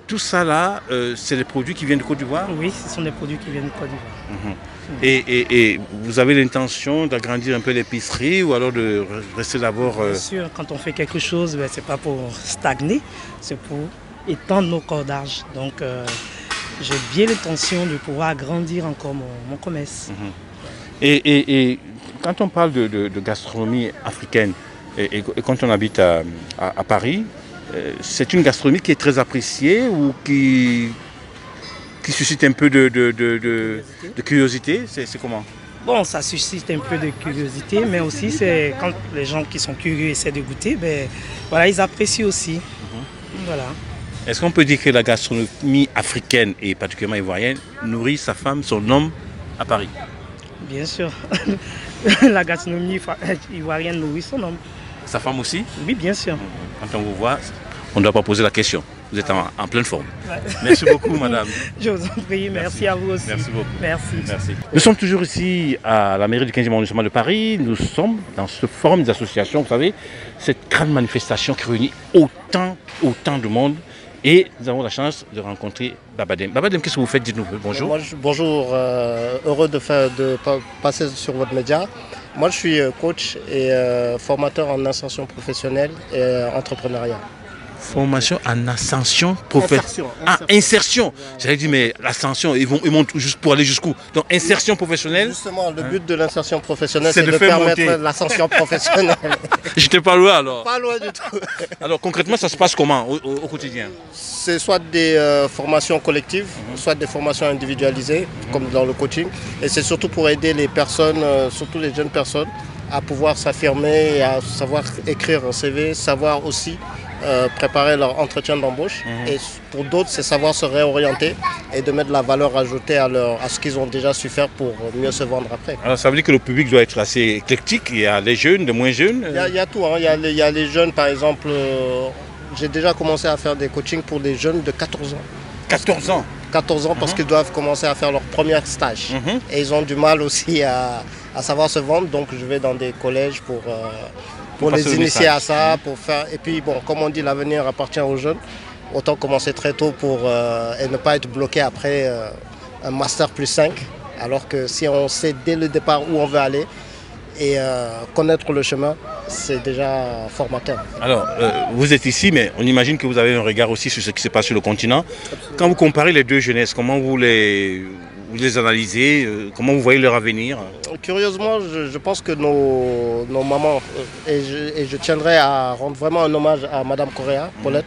Tout ça là, c'est des produits qui viennent de Côte d'Ivoire? Oui, ce sont des produits qui viennent de Côte d'Ivoire. Et vous avez l'intention d'agrandir un peu l'épicerie ou alors de rester d'abord... Bien sûr, quand on fait quelque chose, ce n'est pas pour stagner, c'est pour étendre nos cordages. Donc j'ai bien l'intention de pouvoir agrandir encore mon commerce. Et quand on parle de gastronomie africaine, et quand on habite à Paris, c'est une gastronomie qui est très appréciée ou qui suscite un peu de curiosité? C'est comment? Bon, ça suscite un peu de curiosité, mais aussi c'est quand les gens qui sont curieux essaient de goûter, voilà, ils apprécient aussi. Voilà. Est-ce qu'on peut dire que la gastronomie africaine et particulièrement ivoirienne nourrit sa femme, son homme à Paris? Bien sûr. La gastronomie ivoirienne nourrit son homme. Sa femme aussi? Oui, bien sûr. Quand on vous voit, on ne doit pas poser la question. Vous êtes en pleine forme. Merci beaucoup, madame. Je vous en prie, merci à vous aussi. Merci beaucoup. Merci. Nous sommes toujours ici à la mairie du 15e arrondissement de Paris. Nous sommes dans ce forum des associations, vous savez, cette grande manifestation qui réunit autant de monde. Et nous avons la chance de rencontrer Babadem. Babadem, qu'est-ce que vous faites? Dites-nous. Bonjour. Bonjour, heureux de passer sur votre média. Moi, je suis coach et formateur en ascension professionnelle et entrepreneuriat. Formation en ascension professionnelle. Insertion. J'allais dire, mais l'ascension, ils montent juste pour aller jusqu'où? Donc, insertion professionnelle. Justement, le but de l'insertion professionnelle, c'est de permettre l'ascension professionnelle. J'étais pas loin alors. Pas loin du tout. Alors, concrètement, ça se passe comment au quotidien? C'est soit des formations collectives, soit des formations individualisées, comme dans le coaching. Et c'est surtout pour aider les personnes, surtout les jeunes personnes, à pouvoir s'affirmer, à savoir écrire un CV, savoir aussi préparer leur entretien d'embauche. Et pour d'autres, c'est savoir se réorienter et de mettre de la valeur ajoutée à ce qu'ils ont déjà su faire pour mieux se vendre après. Alors ça veut dire que le public doit être assez éclectique. Il y a les jeunes, les moins jeunes. Il y a tout. Il y a les jeunes, par exemple. J'ai déjà commencé à faire des coachings pour des jeunes de 14 ans. 14 ans 14 ans parce qu'ils doivent commencer à faire leur premier stage. Et ils ont du mal aussi à savoir se vendre. Donc je vais dans des collèges pour les initier à ça, pour faire. Et puis bon, comme on dit, l'avenir appartient aux jeunes. Autant commencer très tôt et ne pas être bloqué après un master plus 5. Alors que si on sait dès le départ où on veut aller et connaître le chemin, c'est déjà formateur. Alors, vous êtes ici, mais on imagine que vous avez un regard aussi sur ce qui se passe sur le continent. Quand vous comparez les deux jeunesses, comment vous les analysez? Comment vous voyez leur avenir? Curieusement, je pense que nos mamans, et je tiendrai à rendre vraiment un hommage à Madame Correa, Paulette,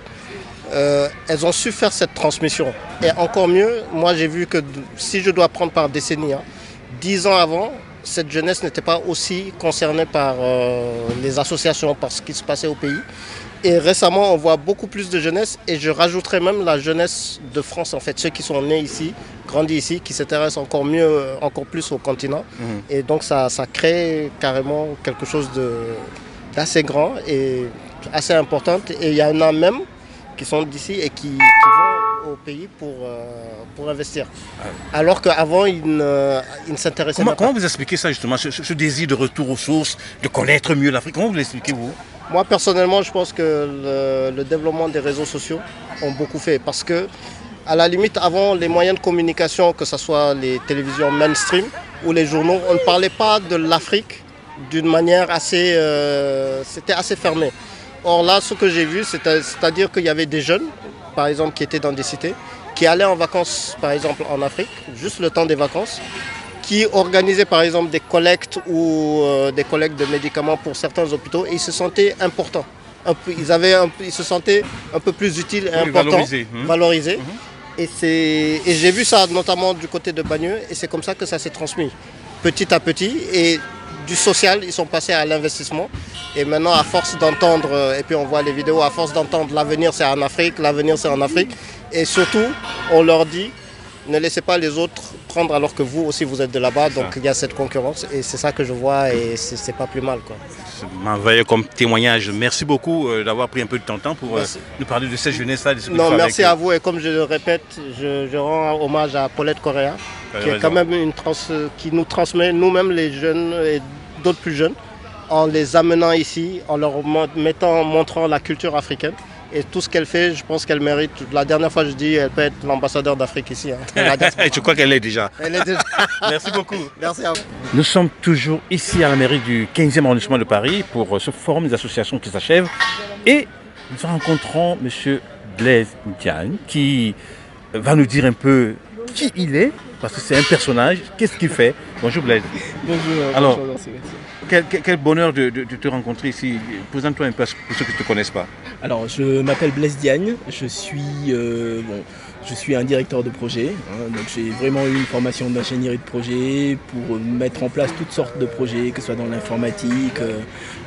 elles ont su faire cette transmission. Et encore mieux, moi j'ai vu que si je dois prendre par décennie, 10 ans avant, cette jeunesse n'était pas aussi concernée par les associations, par ce qui se passait au pays. Et récemment, on voit beaucoup plus de jeunesse, et je rajouterais même la jeunesse de France, en fait, ceux qui sont nés ici, grandis ici, qui s'intéressent encore plus au continent. Et donc ça crée carrément quelque chose d'assez grand et assez important. Et il y en a même qui sont d'ici et qui vont au pays pour investir. Alors qu'avant, ils ne s'intéressaient pas. Comment vous expliquez ça justement, ce désir de retour aux sources, de connaître mieux l'Afrique? Comment vous l'expliquez vous? Moi personnellement, je pense que le développement des réseaux sociaux ont beaucoup fait. Parce que, à la limite, avant, les moyens de communication, que ce soit les télévisions mainstream ou les journaux, on ne parlait pas de l'Afrique d'une manière assez... c'était assez fermé. Or là, ce que j'ai vu, c'est-à-dire qu'il y avait des jeunes, par exemple, qui étaient dans des cités, qui allaient en vacances, par exemple, en Afrique, juste le temps des vacances, qui organisaient, par exemple, des collectes ou des collectes de médicaments pour certains hôpitaux, et ils se sentaient importants. Ils se sentaient un peu plus utiles et importants, valorisés. Et j'ai vu ça notamment du côté de Bagneux, et c'est comme ça que ça s'est transmis, petit à petit. Et du social, ils sont passés à l'investissement. Et maintenant, à force d'entendre, et puis on voit les vidéos, à force d'entendre l'avenir c'est en Afrique, l'avenir c'est en Afrique. Et surtout, on leur dit, ne laissez pas les autres prendre alors que vous aussi vous êtes de là-bas. Donc il y a cette concurrence et c'est ça que je vois et c'est pas plus mal, quoi. C'est merveilleux comme témoignage. Merci beaucoup d'avoir pris un peu de ton temps pour nous parler de cette jeunesse-là. Non, merci à vous et comme je le répète, je rends hommage à Paulette Correa, qui est quand même qui nous transmet nous-mêmes les jeunes et d'autres plus jeunes, en les amenant ici, en leur montrant la culture africaine. Et tout ce qu'elle fait, je pense qu'elle mérite. La dernière fois, je dis, elle peut être l'ambassadeur d'Afrique ici. Et tu crois qu'elle est déjà? Elle est déjà. Merci beaucoup. Merci à vous. Nous sommes toujours ici à la mairie du 15e arrondissement de Paris pour ce forum des associations qui s'achève. Et nous rencontrons M. Blaise Diagne qui va nous dire un peu qui il est, parce que c'est un personnage, qu'est-ce qu'il fait. Bonjour Blaise. Bonjour. Alors, bonjour, merci. Quel bonheur de te rencontrer ici. Présente-toi un peu pour ceux qui ne te connaissent pas. Alors, je m'appelle Blaise Diagne, je suis un directeur de projet. Donc j'ai vraiment eu une formation d'ingénierie de projet pour mettre en place toutes sortes de projets, que ce soit dans l'informatique,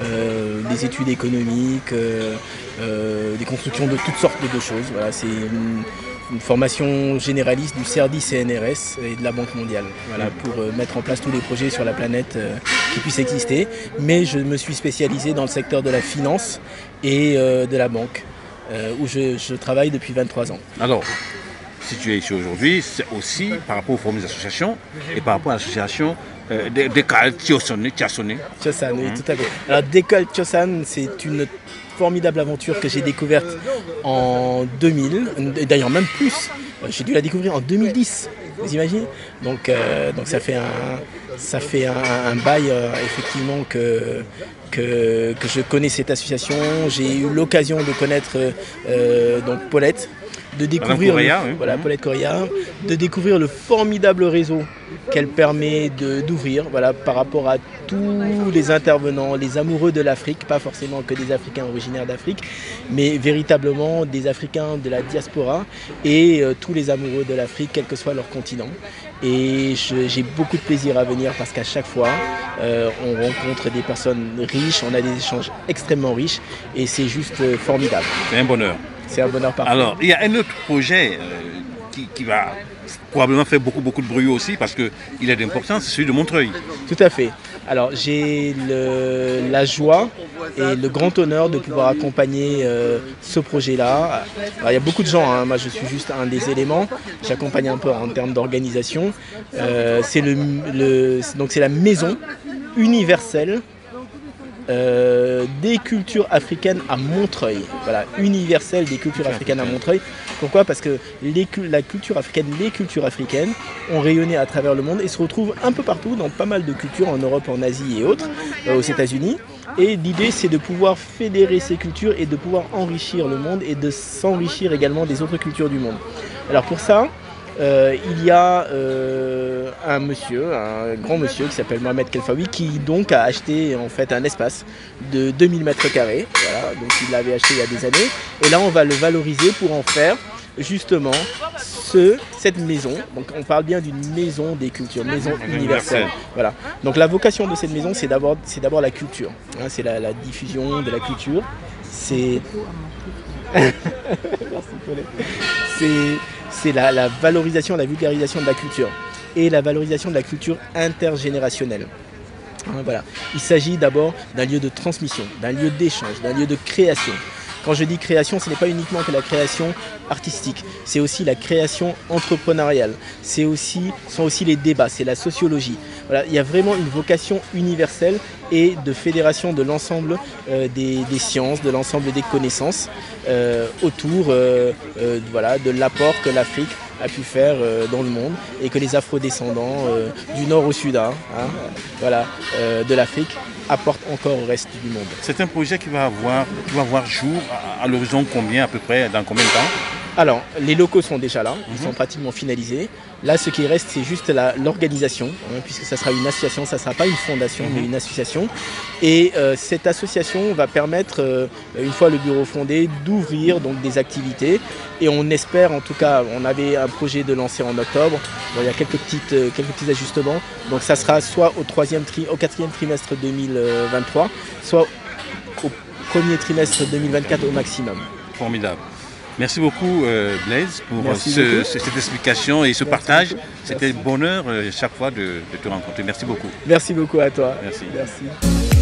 des études économiques, des constructions de toutes sortes de choses. Voilà, c'est une formation généraliste du CERDI CNRS et de la Banque mondiale, voilà, pour mettre en place tous les projets sur la planète qui puissent exister. Mais je me suis spécialisé dans le secteur de la finance et de la banque, où je travaille depuis 23 ans. Alors, si tu es ici aujourd'hui, c'est aussi par rapport aux formes des associations et par rapport à l'association Dekal Tiossane. Tiossane, oui, tout à fait. Alors, Dekal Tiossane, c'est une formidable aventure que j'ai découverte en 2000, d'ailleurs même plus, j'ai dû la découvrir en 2010, vous imaginez, donc ça fait un bail effectivement que je connais cette association. J'ai eu l'occasion de connaître donc Paulette, de découvrir Paulette Correa, de découvrir le formidable réseau qu'elle permet d'ouvrir, voilà, par rapport à tous les intervenants, les amoureux de l'Afrique, pas forcément que des Africains originaires d'Afrique, mais véritablement des Africains de la diaspora et tous les amoureux de l'Afrique, quel que soit leur continent. Et j'ai beaucoup de plaisir à venir parce qu'à chaque fois, on rencontre des personnes riches, on a des échanges extrêmement riches et c'est juste formidable. C'est un bonheur. C'est un bonheur parfait. Alors, il y a un autre projet qui va probablement faire beaucoup de bruit aussi parce qu'il est d'importance, c'est celui de Montreuil. Tout à fait. Alors, j'ai la joie et le grand honneur de pouvoir accompagner ce projet-là. Alors, il y a beaucoup de gens, hein. Moi je suis juste un des éléments, j'accompagne un peu en termes d'organisation. C'est la maison universelle des cultures africaines à Montreuil. Voilà, universelle des cultures africaines à Montreuil. Pourquoi? Parce que la culture africaine, les cultures africaines ont rayonné à travers le monde et se retrouvent un peu partout dans pas mal de cultures en Europe, en Asie et autres, aux États-Unis. Et l'idée, c'est de pouvoir fédérer ces cultures et de pouvoir enrichir le monde et de s'enrichir également des autres cultures du monde. Alors pour ça, il y a un grand monsieur qui s'appelle Mohamed Kelfaoui qui donc a acheté en fait un espace de 2000 mètres carrés. Voilà, donc il l'avait acheté il y a des années. Et là on va le valoriser pour en faire justement cette maison. Donc on parle bien d'une maison des cultures, maison universelle. Voilà. Donc la vocation de cette maison c'est d'abord la culture. Hein, c'est la diffusion de la culture. c'est la valorisation, la vulgarisation de la culture et la valorisation de la culture intergénérationnelle. Voilà. Il s'agit d'abord d'un lieu de transmission, d'un lieu d'échange, d'un lieu de création. Quand je dis création, ce n'est pas uniquement que la création artistique, c'est aussi la création entrepreneuriale, sont aussi les débats, c'est la sociologie. Voilà, il y a vraiment une vocation universelle et de fédération de l'ensemble des sciences, de l'ensemble des connaissances autour voilà, de l'apport que l'Afrique a pu faire dans le monde et que les afrodescendants du nord au sud voilà, de l'Afrique apportent encore au reste du monde. C'est un projet qui va voir jour à l'horizon combien à peu près, dans combien de temps? Alors, les locaux sont déjà là, ils sont pratiquement finalisés. Là, ce qui reste, c'est juste l'organisation, puisque ça sera une association, ça ne sera pas une fondation, mais une association. Et cette association va permettre, une fois le bureau fondé, d'ouvrir donc des activités. Et on espère, en tout cas, on avait un projet de lancer en octobre. Bon, il y a quelques petits ajustements. Donc ça sera soit au 4e trimestre 2023, soit au 1er trimestre 2024 au maximum. Formidable. Merci beaucoup Blaise pour cette explication et ce partage. C'était le bonheur chaque fois de te rencontrer. Merci beaucoup. Merci beaucoup à toi. Merci. Merci.